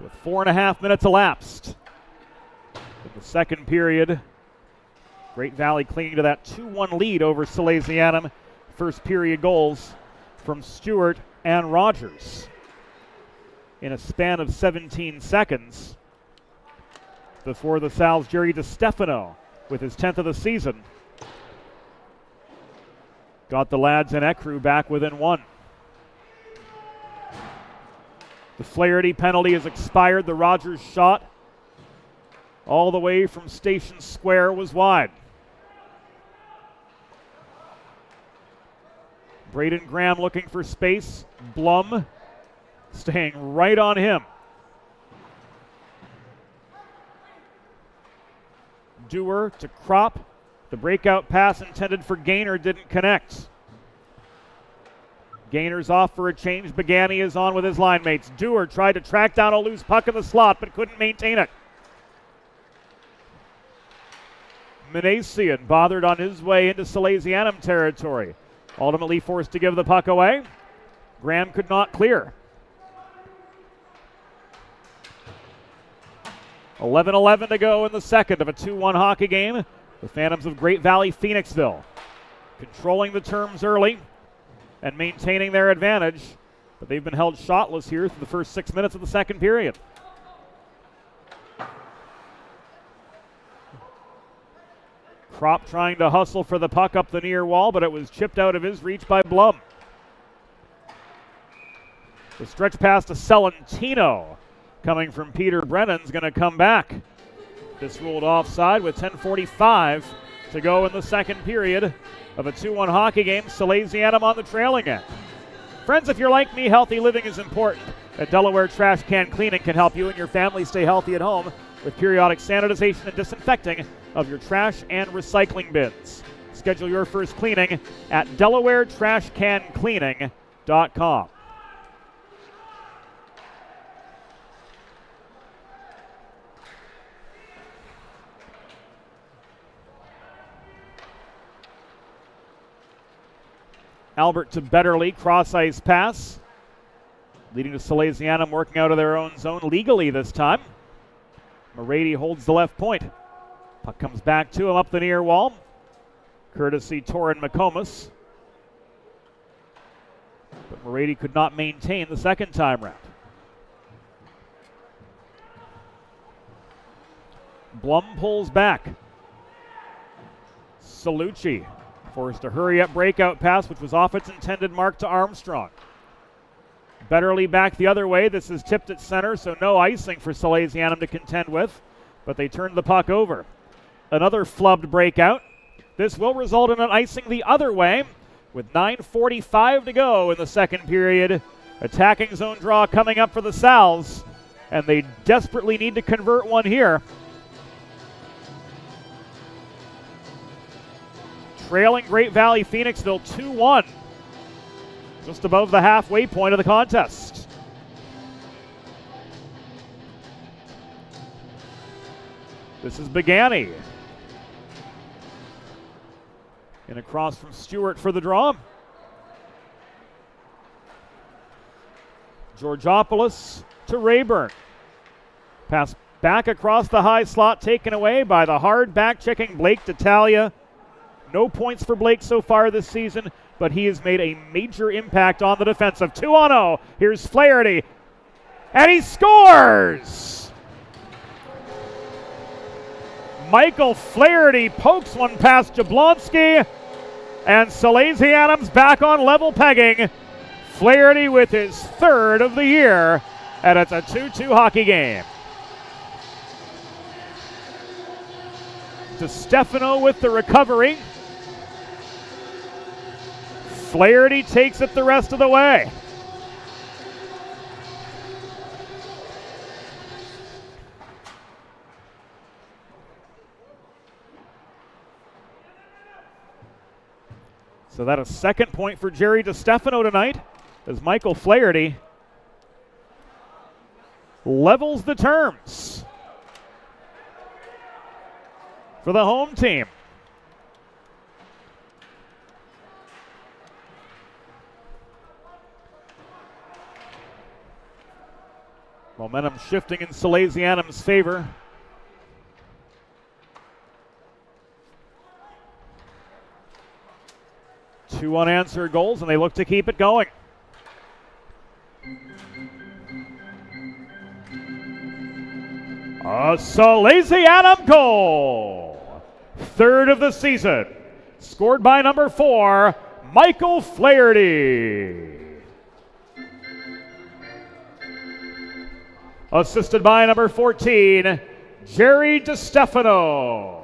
[SPEAKER 2] With 4.5 minutes elapsed in the second period, Great Valley clinging to that 2-1 lead over Salesianum. First period goals from Stewart and Rogers in a span of 17 seconds before the Sal's Jerry DeStefano, with his 10th of the season, got the lads in Ecru back within one. The Flaherty penalty has expired. The Rogers shot all the way from Station Square was wide. Braden Graham looking for space. Blum staying right on him. Dewar to Kropp. The breakout pass intended for Gaynor didn't connect. Gaynor's off for a change. Begani is on with his line mates. Dewar tried to track down a loose puck in the slot, but couldn't maintain it. Manesian bothered on his way into Salesianum territory. Ultimately forced to give the puck away. Graham could not clear. 11:11 to go in the second of a 2-1 hockey game. The Phantoms of Great Valley Phoenixville controlling the terms early and maintaining their advantage, but they've been held shotless here through the first 6 minutes of the second period. Kropp trying to hustle for the puck up the near wall, but it was chipped out of his reach by Blum. The stretch pass to Celentino coming from Peter Brennan's going to come back. This ruled offside with 10:45 to go in the second period of a 2-1 hockey game. Salesianum on the trailing end. Friends, if you're like me, healthy living is important. At Delaware Trash Can Cleaning can help you and your family stay healthy at home with periodic sanitization and disinfecting of your trash and recycling bins. Schedule your first cleaning at DelawareTrashCanCleaning.com. Albert to Betterly, cross-ice pass, leading to Salesianum working out of their own zone legally this time. Morady holds the left point. Puck comes back to him up the near wall, courtesy Torin McComas. But Morady could not maintain the second time round. Blum pulls back. Salucci forced a hurry-up breakout pass, which was off its intended mark to Armstrong. Betterly back the other way. This is tipped at center, so no icing for Salesianum to contend with, but they turned the puck over. Another flubbed breakout. This will result in an icing the other way with 9:45 to go in the second period. Attacking zone draw coming up for the Sals, and they desperately need to convert one here. Trailing Great Valley Phoenixville 2-1, just above the halfway point of the contest. This is Begani. And across from Stewart for the draw. Georgopoulos to Rayburn. Pass back across the high slot, taken away by the hard back-checking Blake D'Italia. No points for Blake so far this season, but he has made a major impact on the defensive. 2-0. Here's Flaherty. And he scores! Michael Flaherty pokes one past Jablonski, and Salesianum's back on level pegging. Flaherty with his third of the year, and it's a 2-2 hockey game. DiStefano with the recovery. Flaherty takes it the rest of the way. So that a second point for Jerry DiStefano tonight as Michael Flaherty levels the terms for the home team. Momentum shifting in Salesianum's favor. Two unanswered goals, and they look to keep it going. A Salesianum goal! Third of the season. Scored by number 4, Michael Flaherty. Assisted by number 14, Jerry DiStefano.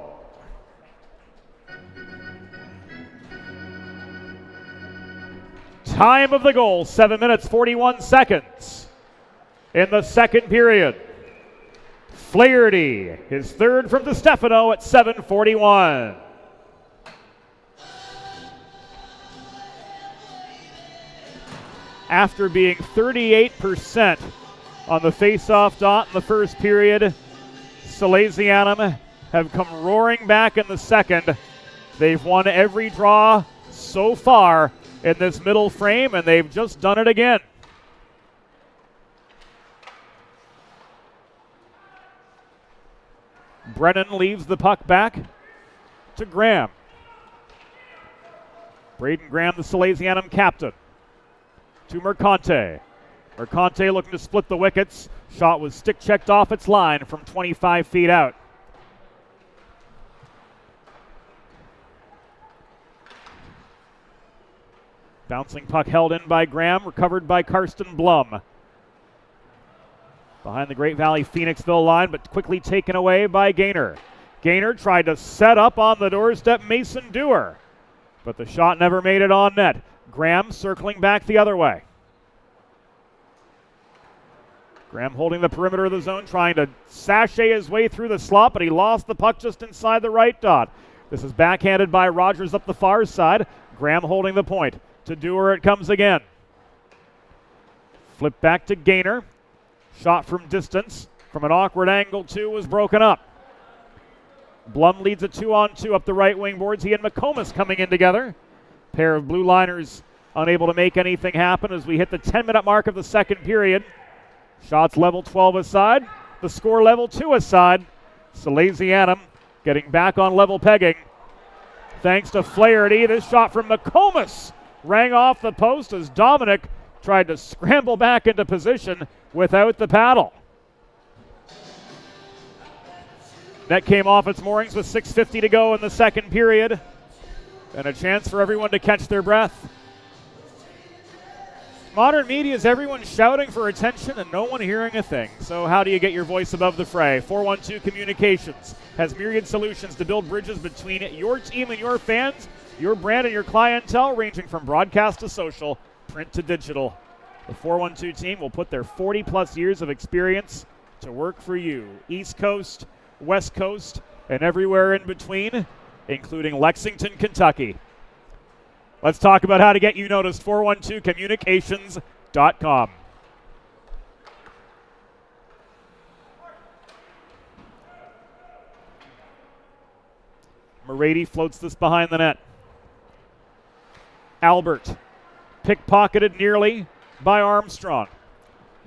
[SPEAKER 2] Time of the goal, 7 minutes, 41 seconds in the second period. Flaherty, his third from DiStefano at 7:41. After being 38% on the face-off dot in the first period, Salesianum have come roaring back in the second. They've won every draw so far in this middle frame, and they've just done it again. Brennan leaves the puck back to Graham. Braden Graham, the Salesianum captain, to Mercante. Mercante looking to split the wickets. Shot was stick checked off its line from 25 feet out. Bouncing puck held in by Graham, recovered by Karsten Blum. Behind the Great Valley Phoenixville line, but quickly taken away by Gaynor. Gaynor tried to set up on the doorstep Mason Dewar, but the shot never made it on net. Graham circling back the other way. Graham holding the perimeter of the zone, trying to sashay his way through the slot, but he lost the puck just inside the right dot. This is backhanded by Rogers up the far side. Graham holding the point. To Dewar it comes again. Flip back to Gaynor. Shot from distance, from an awkward angle too, was broken up. Blum leads a 2-on-2 up the right wing boards. He and McComas coming in together. Pair of blue liners unable to make anything happen as we hit the 10-minute mark of the second period. Shots level 12 aside. The score level 2 aside. Salesianum getting back on level pegging thanks to Flaherty. This shot from McComas rang off the post as Dominic tried to scramble back into position without the paddle. Net came off its moorings with 6:50 to go in the second period, and a chance for everyone to catch their breath. Modern media is everyone shouting for attention and no one hearing a thing. So how do you get your voice above the fray? 412 Communications has myriad solutions to build bridges between your team and your fans, your brand and your clientele, ranging from broadcast to social, print to digital. The 412 team will put their 40-plus years of experience to work for you. East Coast, West Coast, and everywhere in between, including Lexington, Kentucky. Let's talk about how to get you noticed. 412communications.com. Morady floats this behind the net. Albert, pickpocketed nearly by Armstrong.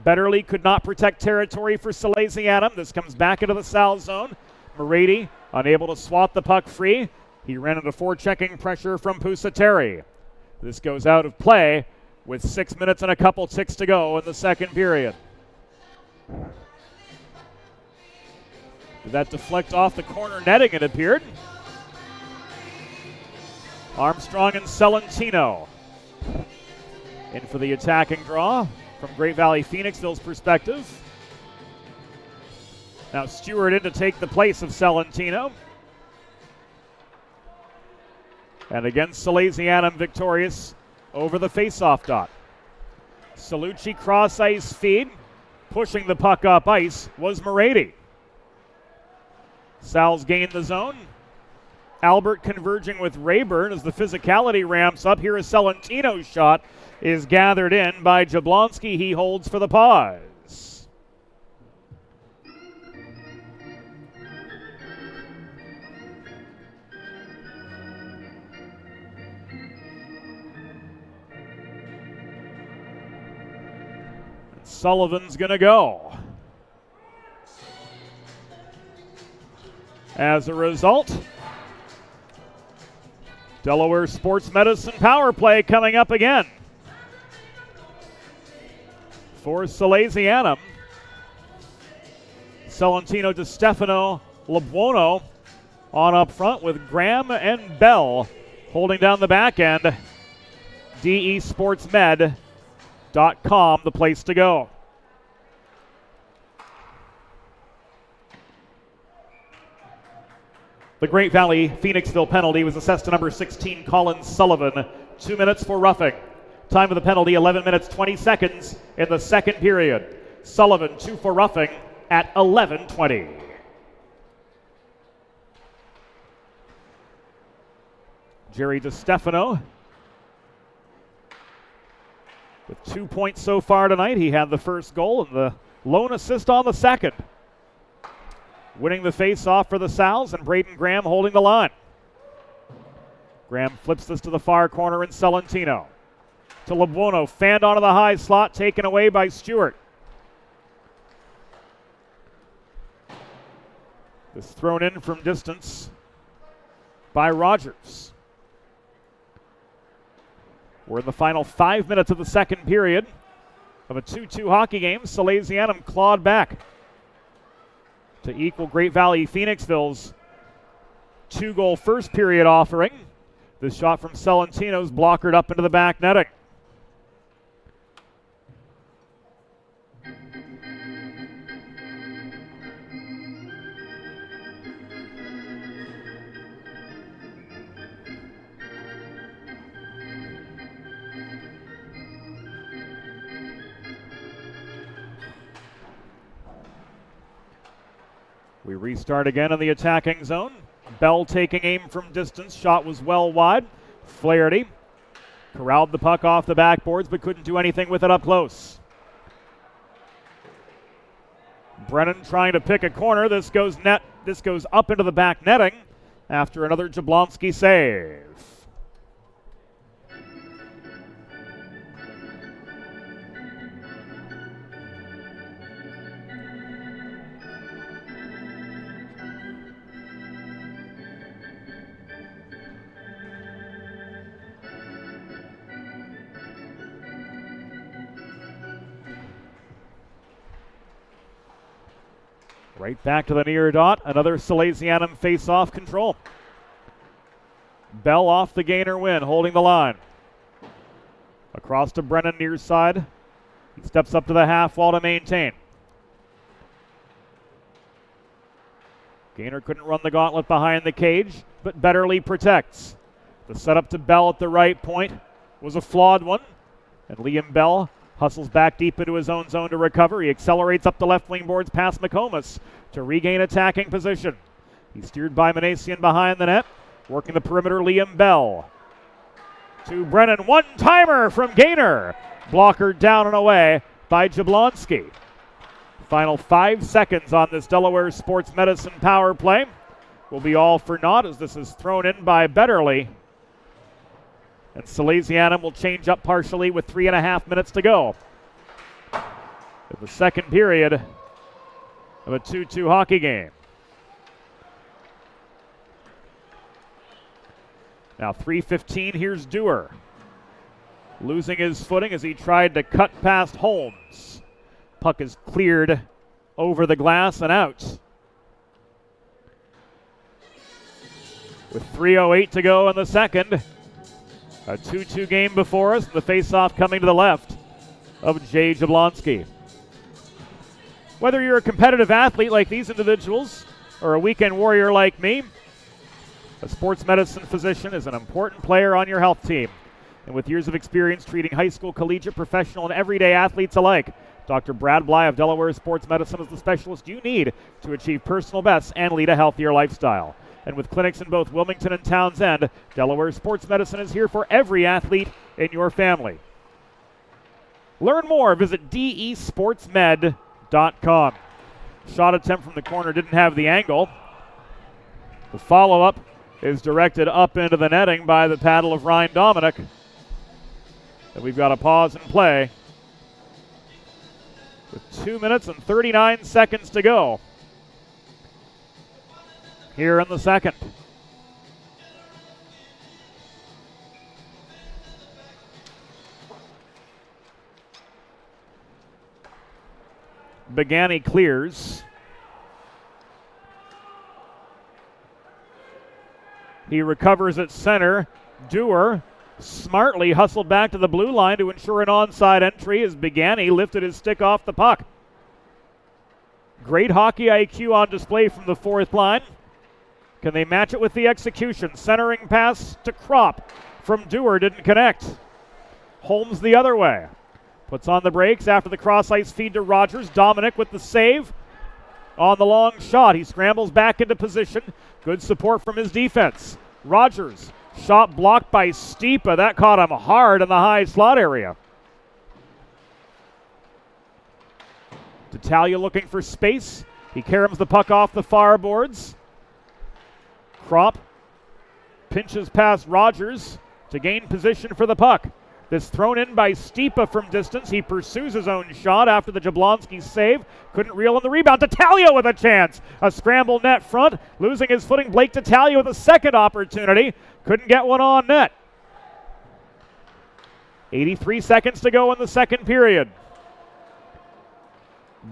[SPEAKER 2] Betterly could not protect territory for Salesianum. This comes back into the Sal zone. Morady unable to swat the puck free. He ran into forechecking pressure from Pusateri. This goes out of play with 6 minutes and a couple ticks to go in the second period. Did that deflect off the corner netting, it appeared? Armstrong and Celentino in for the attacking draw from Great Valley Phoenixville's perspective. Now Stewart in to take the place of Celentino. And again, Salesianum victorious over the faceoff dot. Salucci cross ice feed. Pushing the puck up ice was Morady. Sal's gained the zone. Albert converging with Rayburn as the physicality ramps up. Here is Celentino's shot is gathered in by Jablonski. He holds for the pause. Sullivan's going to go. As a result, Delaware Sports Medicine power play coming up again for Salesianum. Celentino, DeStefano, Labuono on up front with Graham and Bell holding down the back end. DESportsmed.com, the place to go. The Great Valley Phoenixville penalty was assessed to number 16, Colin Sullivan. 2 minutes for roughing. Time of the penalty, 11 minutes, 20 seconds in the second period. Sullivan, 2 for roughing at 11:20. Jerry DeStefano with 2 points so far tonight. He had the first goal and the lone assist on the second. Winning the face-off for the Sals, and Braden Graham holding the line. Graham flips this to the far corner in Celentino. To Labuono, fanned onto the high slot, taken away by Stewart. This thrown in from distance by Rogers. We're in the final 5 minutes of the second period of a 2-2 hockey game. Salesianum clawed back to equal Great Valley Phoenixville's 2-goal first period offering. This shot from Celentino's blockered up into the back netting. We restart again in the attacking zone. Bell taking aim from distance. Shot was well wide. Flaherty corralled the puck off the backboards but couldn't do anything with it up close. Brennan trying to pick a corner. This goes up into the back netting after another Jablonski save. Right back to the near dot. Another Salesianum face-off control. Bell off the gainer win, holding the line. Across to Brennan near side. He steps up to the half wall to maintain. Gainer couldn't run the gauntlet behind the cage, but Betterly protects. The setup to Bell at the right point was a flawed one, and Liam Bell hustles back deep into his own zone to recover. He accelerates up the left wing boards past McComas to regain attacking position. He's steered by Manasian behind the net. Working the perimeter, Liam Bell. To Brennan, one-timer from Gainer. Blocker down and away by Jablonski. Final 5 seconds on this Delaware Sports Medicine power play will be all for naught as this is thrown in by Betterly. And Salesianum will change up partially with 3.5 minutes to go in the second period of a 2-2 hockey game. Now 3:15, here's Dewar. Losing his footing as he tried to cut past Holmes. Puck is cleared over the glass and out. With 3:08 to go in the second, a 2-2 game before us, the face-off coming to the left of Jay Jablonski. Whether you're a competitive athlete like these individuals or a weekend warrior like me, a sports medicine physician is an important player on your health team. And with years of experience treating high school, collegiate, professional, and everyday athletes alike, Dr. Brad Bly of Delaware Sports Medicine is the specialist you need to achieve personal bests and lead a healthier lifestyle. And with clinics in both Wilmington and Townsend, Delaware Sports Medicine is here for every athlete in your family. Learn more. Visit desportsmed.com. Shot attempt from the corner didn't have the angle. The follow-up is directed up into the netting by the paddle of Ryan Dominic. And we've got a pause and play with 2 minutes and 39 seconds to go here in the second. Begani clears. He recovers at center. Dewar smartly hustled back to the blue line to ensure an onside entry as Begani lifted his stick off the puck. Great hockey IQ on display from the fourth line. Can they match it with the execution? Centering pass to Kropp from Dewar didn't connect. Holmes the other way. Puts on the brakes after the cross-ice feed to Rogers. Dominic with the save on the long shot. He scrambles back into position. Good support from his defense. Rogers, shot blocked by Stipa. That caught him hard in the high slot area. D'Italia looking for space. He caroms the puck off the far boards. Kropp pinches past Rogers to gain position for the puck. This thrown in by Stipa from distance. He pursues his own shot after the Jablonski save. Couldn't reel in the rebound. D'Italia with a chance. A scramble net front. Losing his footing. Blake D'Italia with a second opportunity. Couldn't get one on net. 83 seconds to go in the second period.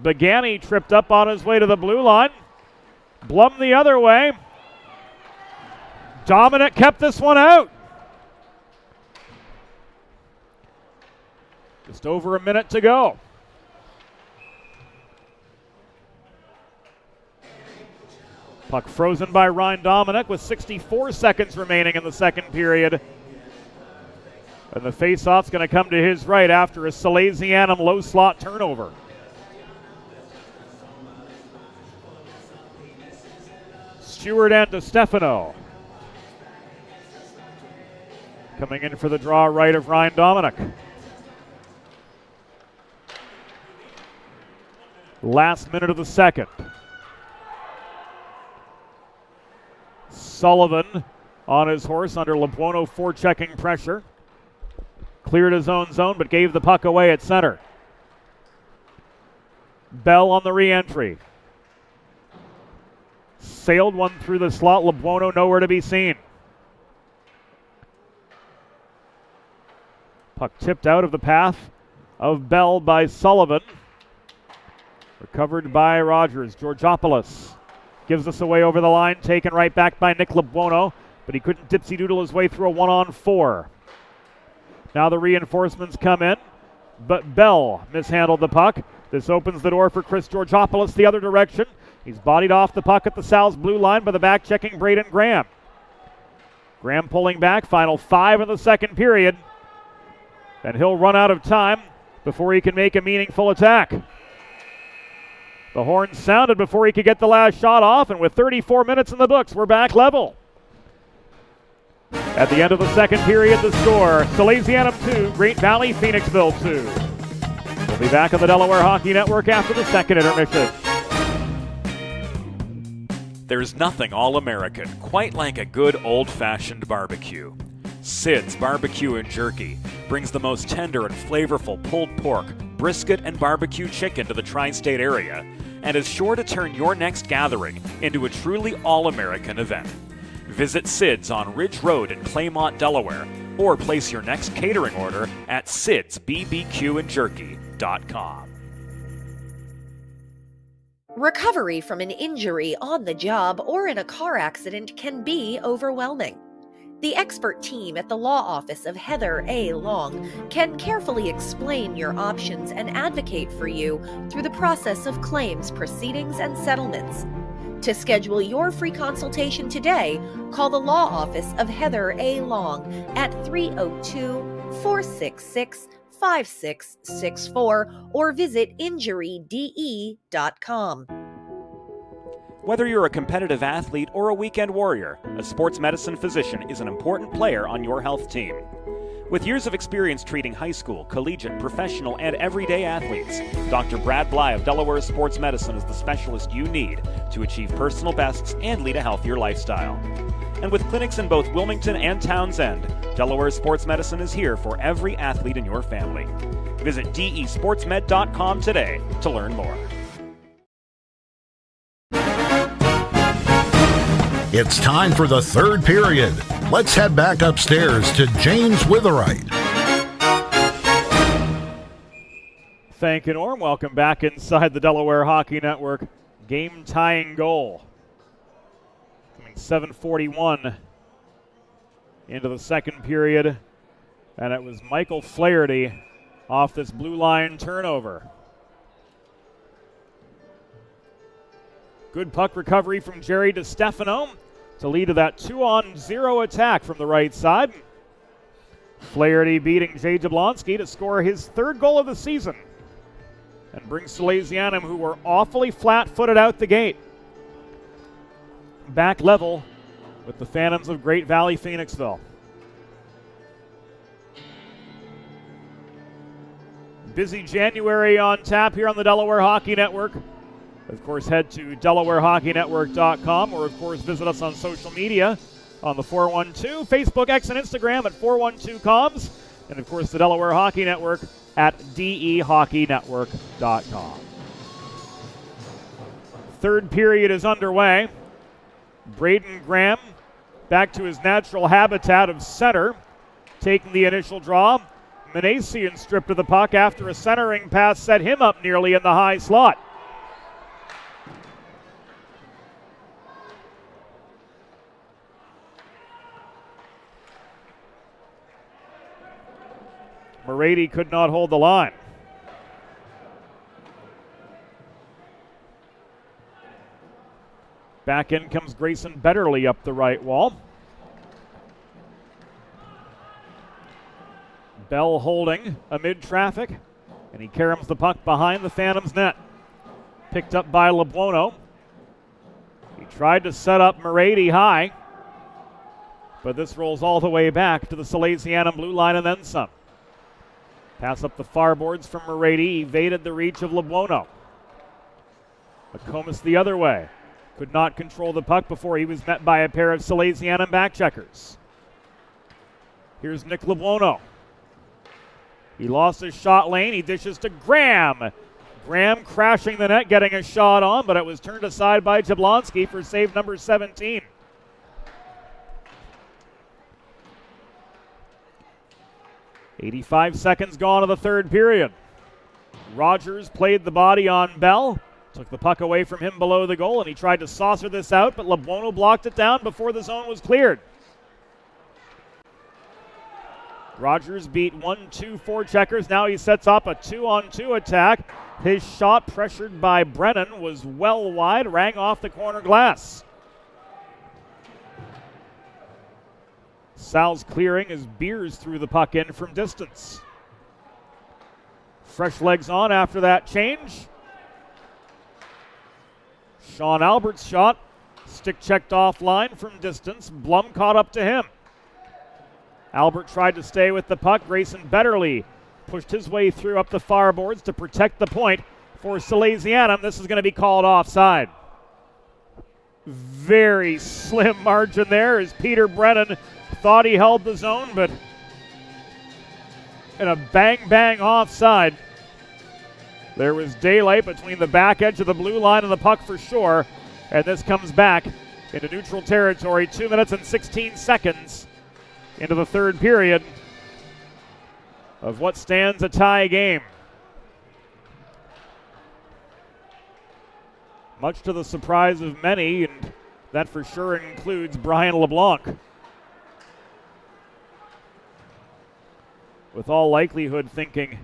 [SPEAKER 2] Begani tripped up on his way to the blue line. Blum the other way. Dominic kept this one out. Just over a minute to go. Puck frozen by Ryan Dominic with 64 seconds remaining in the second period. And the face-off's going to come to his right after a Salesianum low slot turnover. Stewart and DeStefano. Coming in for the draw right of Ryan Dominic. Last minute of the second. Sullivan on his horse under Labuono forechecking pressure. Cleared his own zone but gave the puck away at center. Bell on the re-entry. Sailed one through the slot. Labuono nowhere to be seen. Puck tipped out of the path of Bell by Sullivan. Recovered by Rogers. Georgopoulos gives this away over the line, taken right back by Nick LeBuono, but he couldn't dipsy-doodle his way through a 1-on-4. Now the reinforcements come in, but Bell mishandled the puck. This opens the door for Chris Georgopoulos the other direction. He's bodied off the puck at the Sal's blue line by the back-checking Braden Graham. Graham pulling back, final 5 in the second period, and he'll run out of time before he can make a meaningful attack. The horn sounded before he could get the last shot off, and with 34 minutes in the books, we're back level. At the end of the second period, the score, Salesianum 2, Great Valley, Phoenixville 2. We'll be back on the Delaware Hockey Network after the second intermission.
[SPEAKER 4] There's nothing all-American quite like a good old-fashioned barbecue. Sid's Barbecue and Jerky brings the most tender and flavorful pulled pork, brisket, and barbecue chicken to the tri-state area and is sure to turn your next gathering into a truly all-American event. Visit Sid's on Ridge Road in Claymont, Delaware, or place your next catering order at sidsbbqandjerky.com.
[SPEAKER 3] Recovery from an injury on the job or in a car accident can be overwhelming. The expert team at the law office of Heather A. Long can carefully explain your options and advocate for you through the process of claims, proceedings, and settlements. To schedule your free consultation today, call the law office of Heather A. Long at 302-466-5664 or visit injuryde.com.
[SPEAKER 4] Whether you're a competitive athlete or a weekend warrior, a sports medicine physician is an important player on your health team. With years of experience treating high school, collegiate, professional, and everyday athletes, Dr. Brad Bly of Delaware Sports Medicine is the specialist you need to achieve personal bests and lead a healthier lifestyle. And with clinics in both Wilmington and Townsend, Delaware Sports Medicine is here for every athlete in your family. Visit desportsmed.com today to learn more.
[SPEAKER 6] It's time for the third period. Let's head back upstairs to James Witherite.
[SPEAKER 2] Thank you, Norm. Welcome back inside the Delaware Hockey Network game-tying goal. Coming 7:41 into the second period, and it was Michael Flaherty off this blue line turnover. Good puck recovery from Jerry DiStefano to lead to that 2-on-0 attack from the right side. Flaherty beating Jay Jablonski to score his third goal of the season and brings Salesianum, who were awfully flat-footed out the gate, back level with the Phantoms of Great Valley, Phoenixville. Busy January on tap here on the Delaware Hockey Network. Of course, head to DelawareHockeyNetwork.com or, of course, visit us on social media on the 412, Facebook, X, and Instagram at 412Coms, and, of course, the Delaware Hockey Network at DEHockeyNetwork.com. Third period is underway. Braden Graham back to his natural habitat of center, taking the initial draw. Manasian stripped of the puck after a centering pass set him up nearly in the high slot. Morady could not hold the line. Back in comes Grayson Betterly up the right wall. Bell holding amid traffic, and he caroms the puck behind the Phantoms' net. Picked up by LeBuono. He tried to set up Morady high, but this rolls all the way back to the Salesianum blue line and then some. Pass up the far boards from Morady, evaded the reach of LeBuono. McComas the other way. Could not control the puck before he was met by a pair of Salesianum backcheckers. Here's Nick LeBuono. He lost his shot lane. He dishes to Graham. Graham crashing the net, getting a shot on, but it was turned aside by Jablonski for save number 17. .85 seconds gone of the third period. Rogers played the body on Bell. Took the puck away from him below the goal, and he tried to saucer this out, but LeBuono blocked it down before the zone was cleared. Rogers beat 1-2 forecheckers. Now he sets up a 2-on-2 attack. His shot, pressured by Brennan, was well wide, rang off the corner glass. Sal's clearing as Beers threw the puck in from distance. Fresh legs on after that change. Sean Albert's shot, stick checked offline from distance. Blum caught up to him. Albert tried to stay with the puck. Grayson Betterly pushed his way through up the far boards to protect the point for Salesianum. This is going to be called offside. Very slim margin there as Peter Brennan thought he held the zone, but in a bang-bang offside. There was daylight between the back edge of the blue line and the puck for sure, and this comes back into neutral territory. 2 minutes and 16 seconds into the third period of what stands a tie game. Much to the surprise of many, and that for sure includes Brian LeBlanc. With all likelihood thinking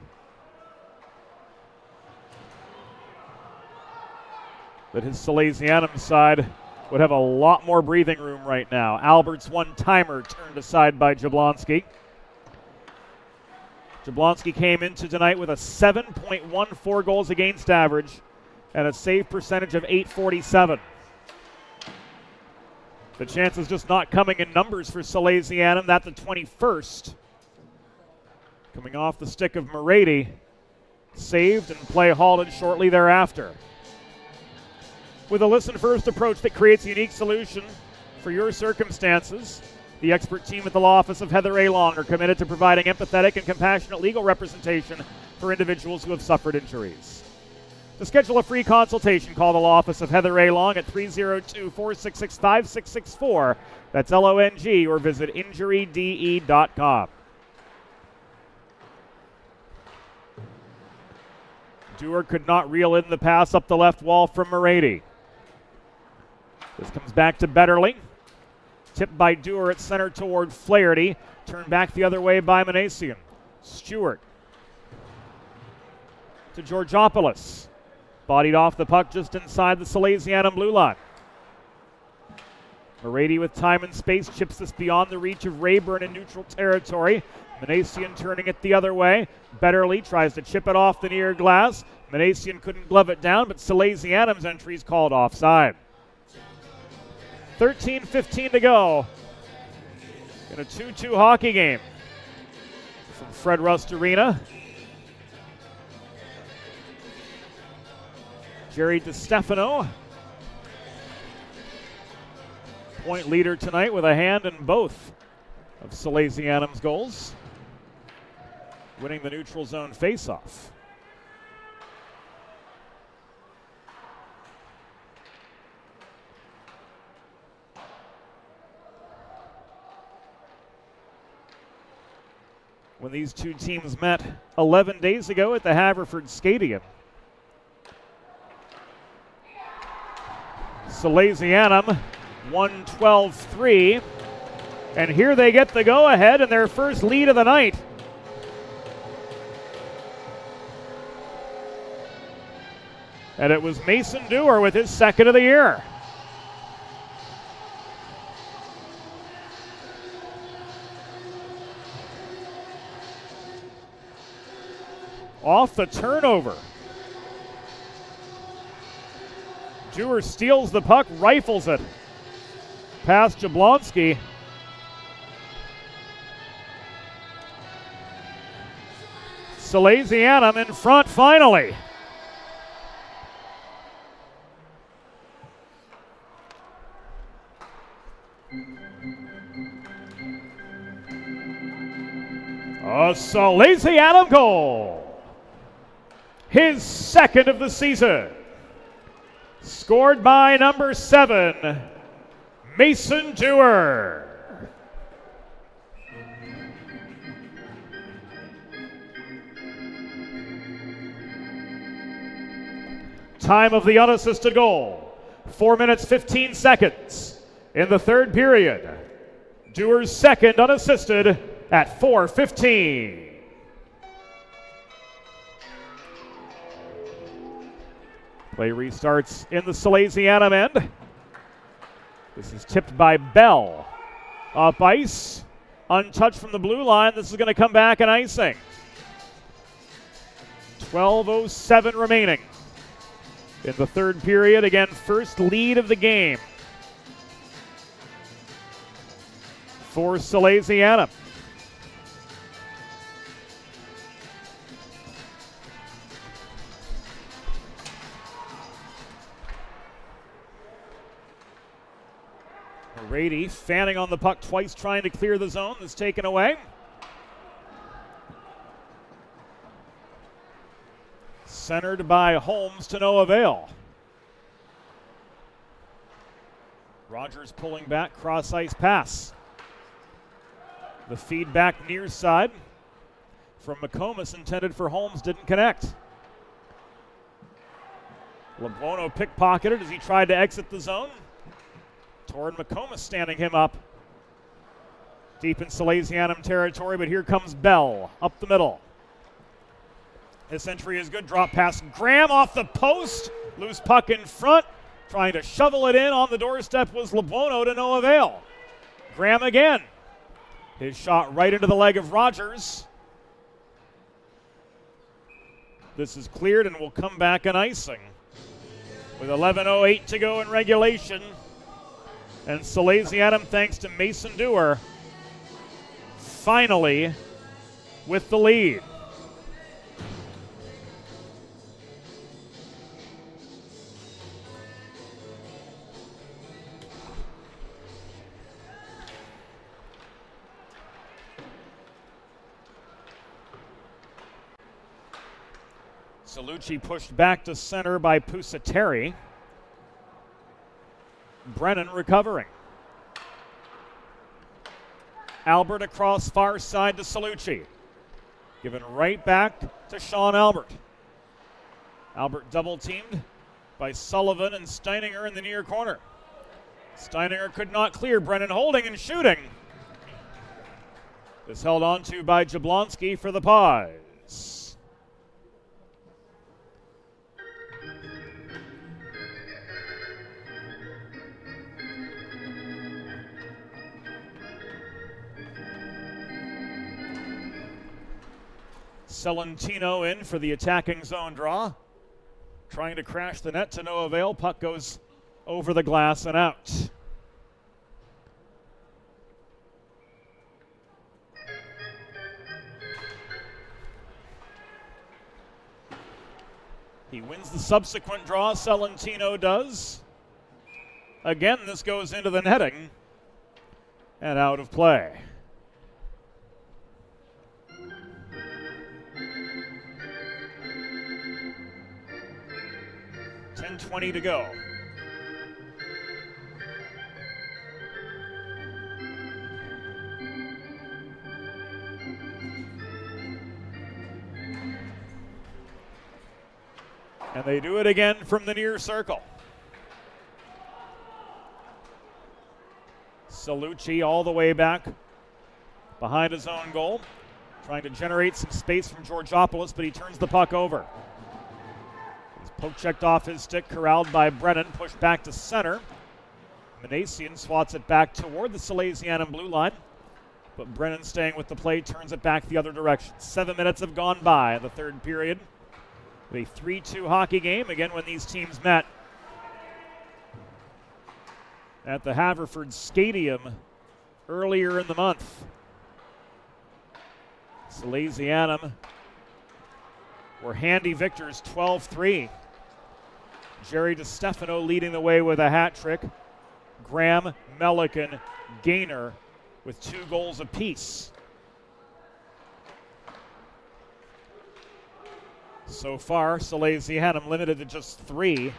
[SPEAKER 2] that his Salesianum side would have a lot more breathing room right now. Albert's one-timer turned aside by Jablonski. Jablonski came into tonight with a 7.14 goals against average and a save percentage of .847. The chance is just not coming in numbers for Salesianum. That's the 21st. Coming off the stick of Morady. Saved and play halted shortly thereafter. With a listen-first approach that creates a unique solution for your circumstances, the expert team at the law office of Heather A. Long are committed to providing empathetic and compassionate legal representation for individuals who have suffered injuries. To schedule a free consultation, call the law office of Heather A. Long at 302-466-5664. That's LONG, or visit injuryde.com. Dewar could not reel in the pass up the left wall from Morady. This comes back to Betterly. Tipped by Dewar at center toward Flaherty. Turned back the other way by Manasian. Stewart to Georgopoulos. Bodied off the puck just inside the Salesianum blue line. Morady with time and space chips this beyond the reach of Rayburn in neutral territory. Manasian turning it the other way. Betterly tries to chip it off the near glass. Manasian couldn't glove it down, but Salesianum's entry is called offside. 13:15 to go in a 2-2 hockey game from Fred Rust Arena. Jerry DiStefano, point leader tonight with a hand in both of Salesianum's goals, winning the neutral zone faceoff. When these two teams met 11 days ago at the Haverford Stadium, Salesianum won 12-3, and here they get the go-ahead and their first lead of the night. And it was Mason Dewar with his second of the year. Off the turnover. Dewar steals the puck, rifles it past Jablonski. Salesianum in front finally. A Salesianum goal. His second of the season. Scored by number 7, Mason Dewar. Time of the unassisted goal, 4 minutes 15 seconds in the third period. Dewar's second unassisted at 4:15. Play restarts in the Salesianum end. This is tipped by Bell. Up ice, untouched from the blue line. This is going to come back and icing. 12:07 remaining in the third period. Again, first lead of the game for Salesianum. Rady fanning on the puck twice, trying to clear the zone. That's taken away. Centered by Holmes to no avail. Rogers pulling back, cross ice pass. The feedback near side from McComas, intended for Holmes, didn't connect. LeBuono pickpocketed as he tried to exit the zone. Torrin McComas standing him up. Deep in Salesianum territory, but here comes Bell up the middle. This entry is good. Drop pass. Graham off the post. Loose puck in front. Trying to shovel it in on the doorstep was LeBuono to no avail. Graham again. His shot right into the leg of Rogers. This is cleared and will come back an icing. With 11:08 to go in regulation. And Salesianum, thanks to Mason Dewar, finally with the lead. Salucci pushed back to center by Pusateri. Brennan recovering. Albert across far side to Salucci. Given right back to Sean Albert. Albert double teamed by Sullivan and Steininger in the near corner. Steininger could not clear. Brennan holding and shooting. This held on to by Jablonski for the Pies. Celentino in for the attacking zone draw. Trying to crash the net to no avail. Puck goes over the glass and out. He wins the subsequent draw, Celentino does. Again, this goes into the netting and out of play. 10:20 to go. And they do it again from the near circle. Salucci all the way back behind his own goal, trying to generate some space from Georgopoulos, but he turns the puck over. Poke checked off his stick, corralled by Brennan, pushed back to center. Manasian swats it back toward the Salesianum blue line, but Brennan staying with the play, turns it back the other direction. 7 minutes have gone by in the third period. A 3-2 hockey game, again when these teams met at the Haverford Stadium earlier in the month. Salesianum were handy victors, 12-3. Jerry DiStefano leading the way with a hat trick. Graham, Melican, Gaynor with 2 goals apiece. So far, Salesianum limited to just 3.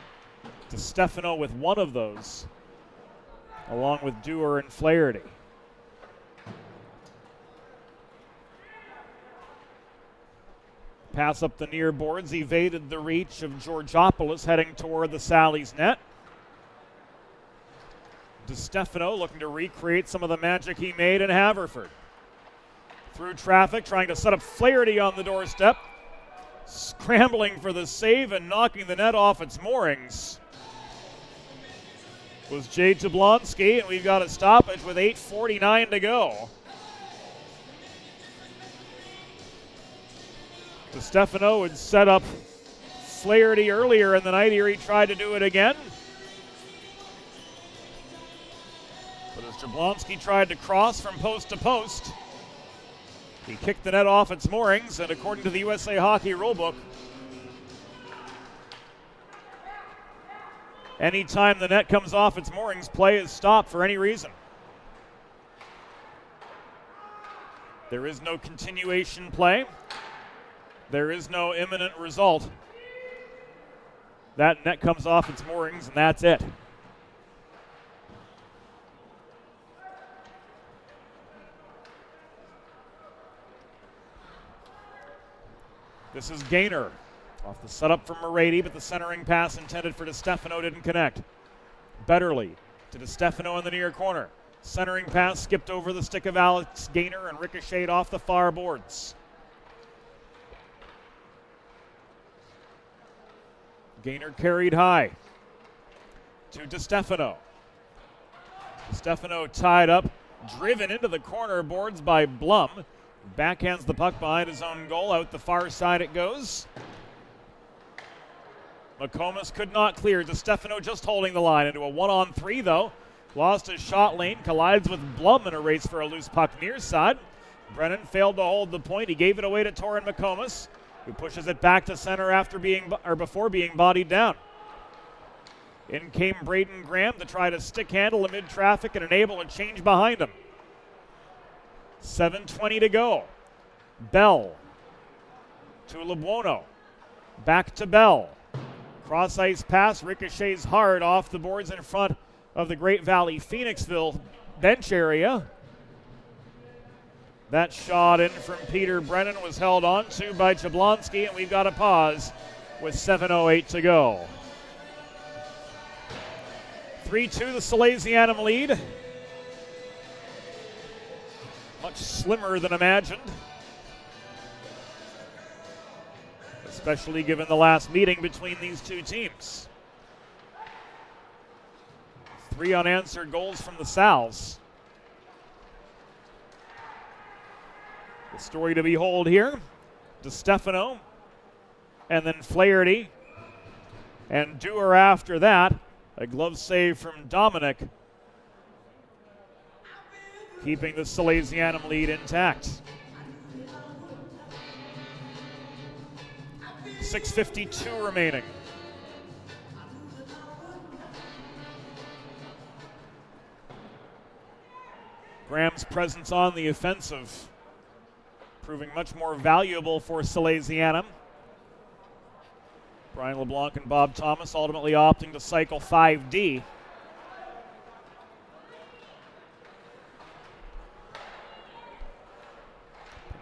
[SPEAKER 2] DiStefano with 1 of those, along with Dewar and Flaherty. Pass up the near boards, evaded the reach of Georgopoulos heading toward the Sally's net. DiStefano looking to recreate some of the magic he made in Haverford. Through traffic, trying to set up Flaherty on the doorstep. Scrambling for the save and knocking the net off its moorings was Jay Jablonski, and we've got a stoppage with 8:49 to go. DiStefano had set up Flaherty earlier in the night. Here he tried to do it again. But as Jablonski tried to cross from post to post, he kicked the net off its moorings, and according to the USA Hockey Rulebook, anytime the net comes off its moorings, play is stopped for any reason. There is no continuation play. There is no imminent result. That net comes off its moorings, and that's it. This is Gaynor off the setup from Morady, but the centering pass intended for DiStefano didn't connect. Betterly to DiStefano in the near corner. Centering pass skipped over the stick of Alex Gaynor and ricocheted off the far boards. Gaynor carried high to DiStefano. DiStefano tied up, driven into the corner boards by Blum. Backhands the puck behind his own goal. Out the far side it goes. McComas could not clear. DiStefano just holding the line into a 1-on-3 though. Lost his shot lane. Collides with Blum in a race for a loose puck near side. Brennan failed to hold the point. He gave it away to Torin McComas, who pushes it back to center before being bodied down. In came Braden Graham to try to stick handle amid traffic and enable a change behind him. 7:20 to go. Bell to LeBuono. Back to Bell. Cross ice pass ricochets hard off the boards in front of the Great Valley Phoenixville bench area. That shot in from Peter Brennan was held on to by Jablonski, and we've got a pause with 7:08 to go. 3-2 the Salesianum lead. Much slimmer than imagined, especially given the last meeting between these two teams. 3 unanswered goals from the Sals. The story to behold here, DiStefano, and then Flaherty, and Dewar after that. A glove save from Dominic, keeping the Salesianum lead intact. 6:52 remaining. Graham's presence on the offensive proving much more valuable for Salesianum. Brian LeBlanc and Bob Thomas ultimately opting to cycle 5D.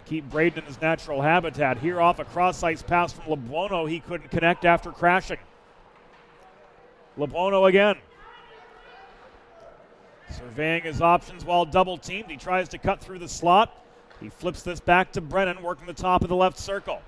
[SPEAKER 2] Keep Braden in his natural habitat. Here off a cross-ice pass from LeBuono. He couldn't connect after crashing. LeBuono again. Surveying his options while double-teamed. He tries to cut through the slot. He flips this back to Brennan, working the top of the left circle.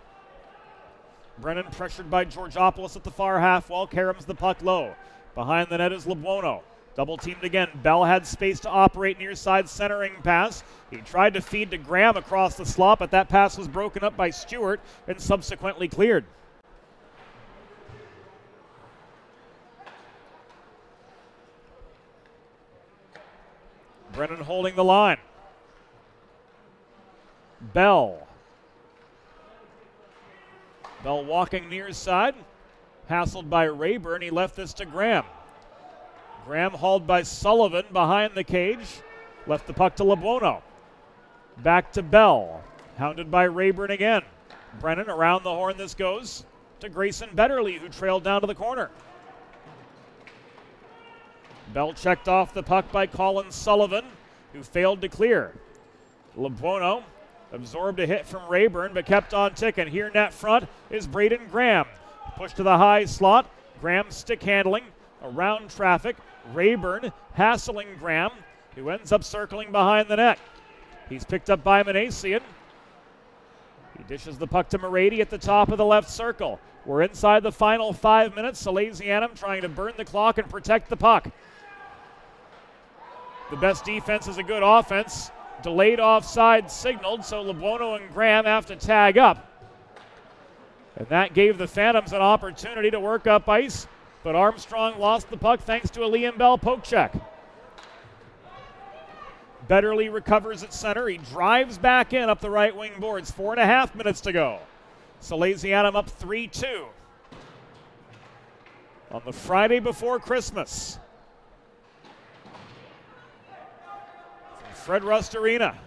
[SPEAKER 2] Brennan pressured by Georgopoulos at the far half wall. Carams the puck low. Behind the net is LeBuono. Double-teamed again. Bell had space to operate near side centering pass. He tried to feed to Graham across the slot, but that pass was broken up by Stewart and subsequently cleared. Brennan holding the line. Bell walking near side. Hassled by Rayburn. He left this to Graham. Graham hauled by Sullivan behind the cage. Left the puck to LeBuono. Back to Bell. Hounded by Rayburn again. Brennan around the horn this goes to Grayson Betterly, who trailed down to the corner. Bell checked off the puck by Colin Sullivan, who failed to clear. LeBuono Absorbed a hit from Rayburn, but kept on ticking. Here net front is Braden Graham. Push to the high slot. Graham stick handling around traffic. Rayburn hassling Graham, who ends up circling behind the net. He's picked up by Manasian. He dishes the puck to Morady at the top of the left circle. We're inside the final 5 minutes. Salesianum trying to burn the clock and protect the puck. The best defense is a good offense. Delayed offside signaled, so LeBuono and Graham have to tag up. And that gave the Phantoms an opportunity to work up ice, but Armstrong lost the puck thanks to a Liam Bell poke check. Betterly recovers at center. He drives back in up the right wing boards. 4.5 minutes to go. Salesianum up 3-2 on the Friday before Christmas. From Fred Rust Arena.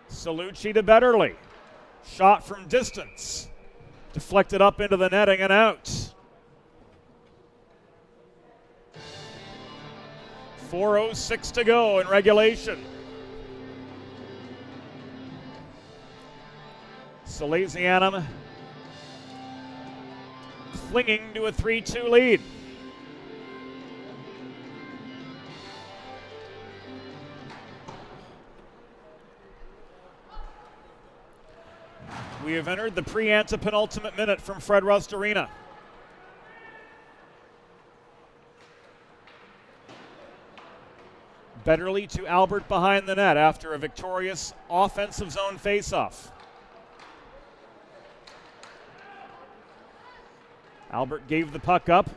[SPEAKER 2] Salucci to Betterly. Shot from distance. Deflected up into the netting and out. 4:06 to go in regulation. Salesianum clinging to a 3-2 lead. We have entered the pre-antepenultimate minute from Fred Rust Arena. Betterly to Albert behind the net after a victorious offensive zone faceoff. Albert gave the puck up,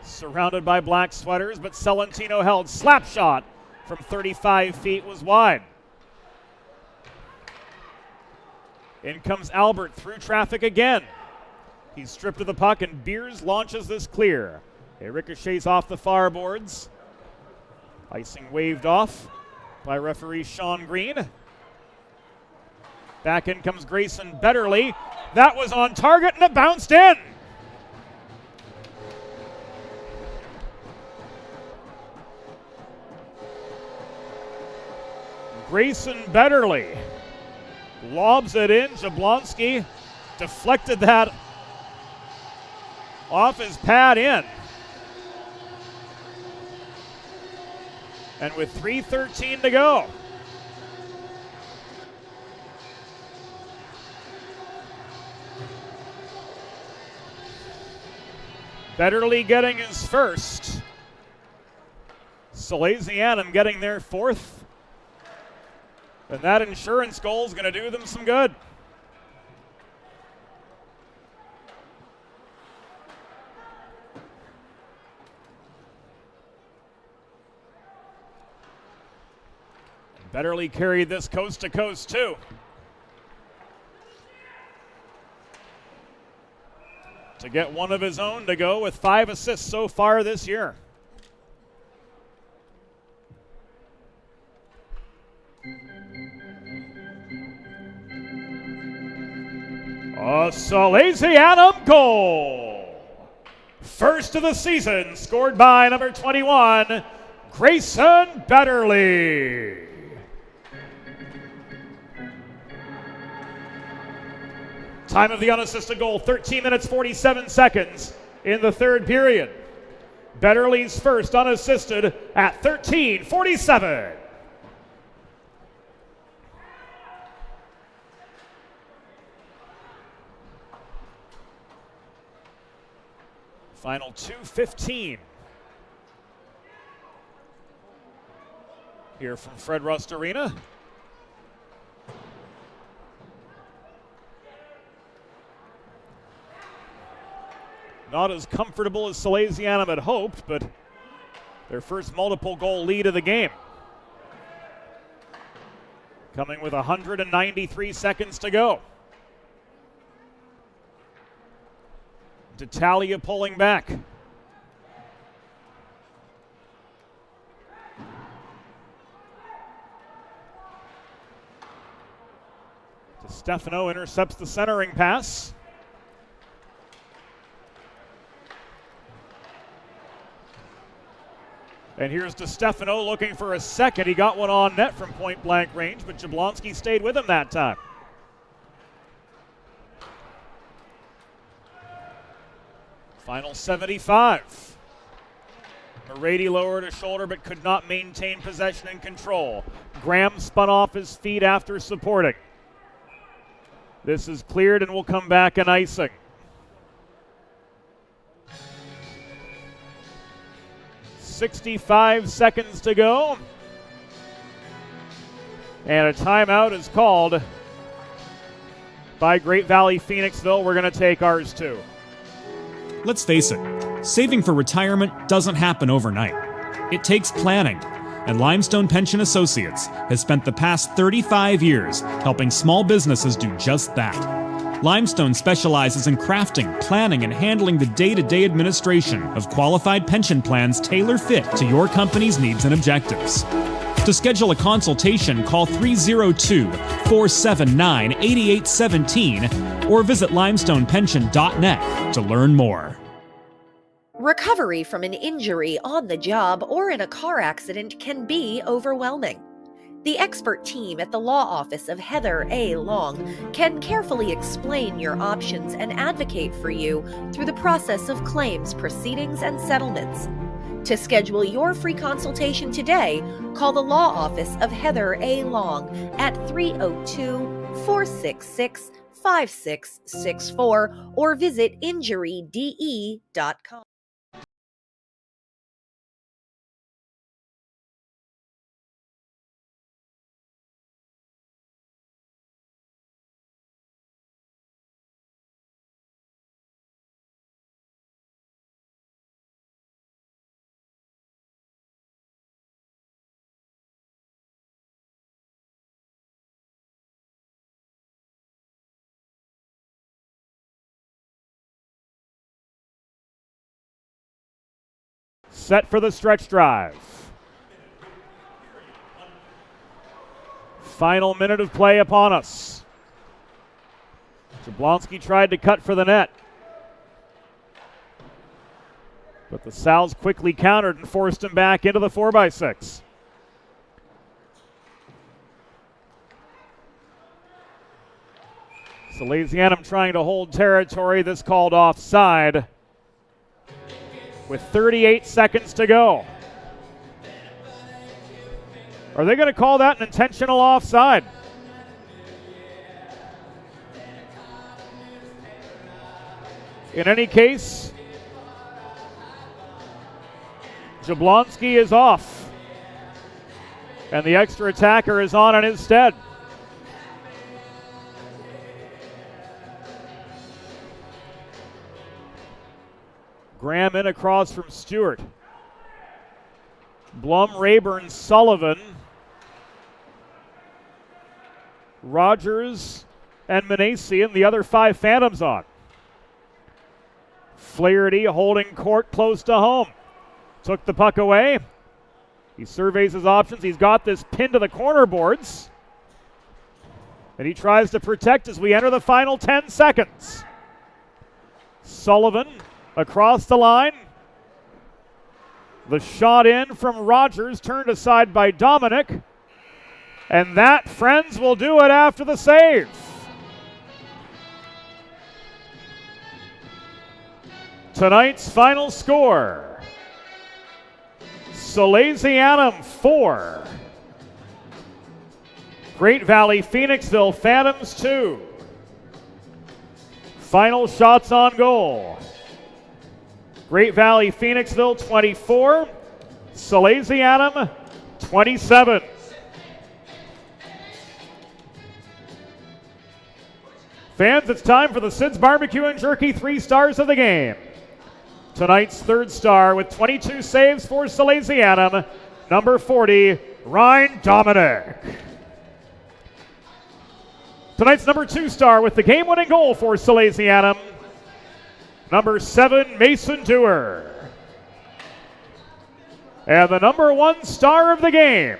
[SPEAKER 2] surrounded by black sweaters, but Celentino held. Slap shot from 35 feet was wide. In comes Albert through traffic again. He's stripped of the puck and Beers launches this clear. It ricochets off the far boards. Icing waved off by referee Sean Green. Back in comes Grayson Betterly. That was on target and it bounced in. Grayson Betterly lobs it in. Jablonski deflected that off his pad in. And with 3:13 to go, Betterly getting his first. Salesianum getting their fourth. And that insurance goal is going to do them some good. Betterly carried this coast to coast too. To get one of his own to go with 5 assists so far this year. A Salesianum goal. First of the season, scored by number 21, Grayson Betterly. Time of the unassisted goal, 13 minutes, 47 seconds in the third period. Betterly's first unassisted at 13:47. Final 2:15 here from Fred Rust Arena. Not as comfortable as Salesianum had hoped, but their first multiple goal lead of the game. Coming with 193 seconds to go. D'Italia pulling back. DeStefano intercepts the centering pass. And here's DeStefano looking for a second. He got one on net from point-blank range, but Jablonski stayed with him that time. Final 75. Morady lowered his shoulder but could not maintain possession and control. Graham spun off his feet after supporting. This is cleared and will come back in icing. .65 seconds to go. And a timeout is called by Great Valley Phoenixville. We're going to take ours too.
[SPEAKER 5] Let's face it, saving for retirement doesn't happen overnight. It takes planning, and Limestone Pension Associates has spent the past 35 years helping small businesses do just that. Limestone specializes in crafting, planning, and handling the day-to-day administration of qualified pension plans tailor-fit to your company's needs and objectives. To schedule a consultation, call 302-479-8817 or visit limestonepension.net to learn more.
[SPEAKER 3] Recovery from an injury on the job or in a car accident can be overwhelming. The expert team at the law office of Heather A. Long can carefully explain your options and advocate for you through the process of claims, proceedings, and settlements. To schedule your free consultation today, call the law office of Heather A. Long at 302-466-5664 or visit injuryde.com.
[SPEAKER 2] Set for the stretch drive. Final minute of play upon us. Jablonski tried to cut for the net, but the Sal's quickly countered and forced him back into the 4x6. Salesianum trying to hold territory. This called offside with 38 seconds to go. Are they going to call that an intentional offside? In any case, Jablonski is off, and the extra attacker is on in his stead. Graham in across from Stewart. Blum, Rayburn, Sullivan, Rogers, and Manesi, and the other 5 Phantoms on. Flaherty holding court close to home. Took the puck away. He surveys his options. He's got this pinned to the corner boards. And he tries to protect as we enter the final 10 seconds. Sullivan across the line. The shot in from Rogers, turned aside by Dominic. And that, friends, will do it after the save. Tonight's final score: Salesianum 4, Great Valley Phoenixville Phantoms 2. Final shots on goal: Great Valley Phoenixville 24, Salesianum 27. Fans, it's time for the Sid's Barbecue and Jerky 3 stars of the game. Tonight's third star with 22 saves for Salesianum, number 40, Ryan Dominic. Tonight's number 2 star with the game-winning goal for Salesianum, number 7, Mason Dewar. And the number 1 star of the game,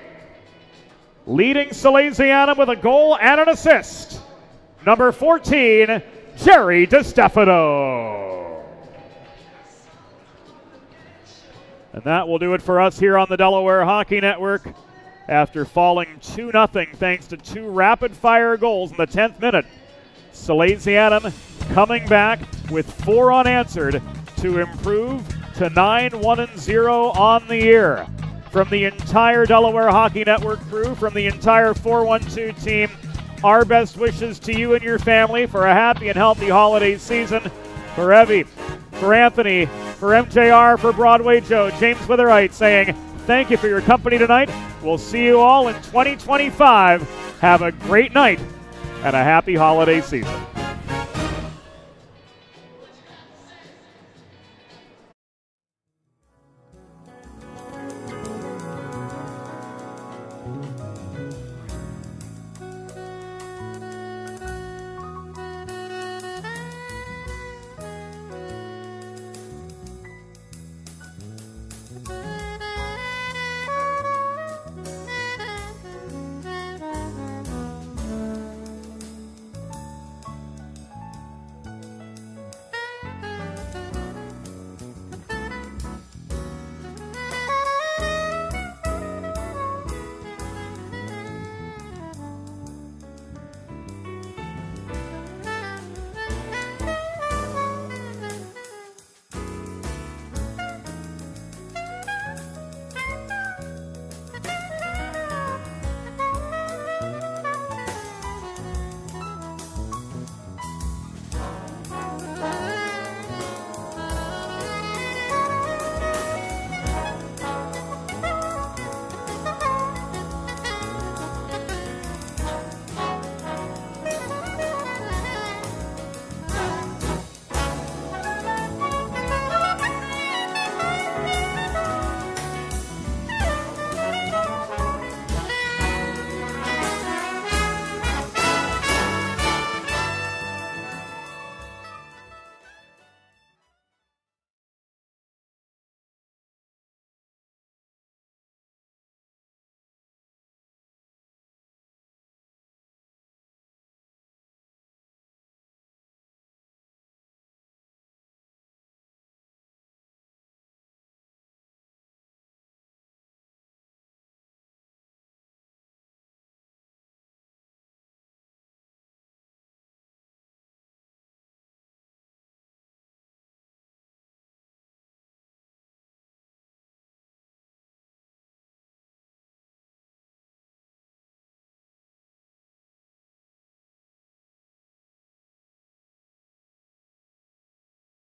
[SPEAKER 2] leading Salesianum with a goal and an assist, number 14, Jerry DeStefano. And that will do it for us here on the Delaware Hockey Network. After falling 2-0 thanks to 2 rapid-fire goals in the 10th minute, Salesianum coming back with 4 unanswered to improve to 9-1-0 on the year. From the entire Delaware Hockey Network crew, from the entire 412 team, our best wishes to you and your family for a happy and healthy holiday season. For Evie, for Anthony, for MJR, for Broadway Joe, James Witherite saying thank you for your company tonight. We'll see you all in 2025. Have a great night and a happy holiday season.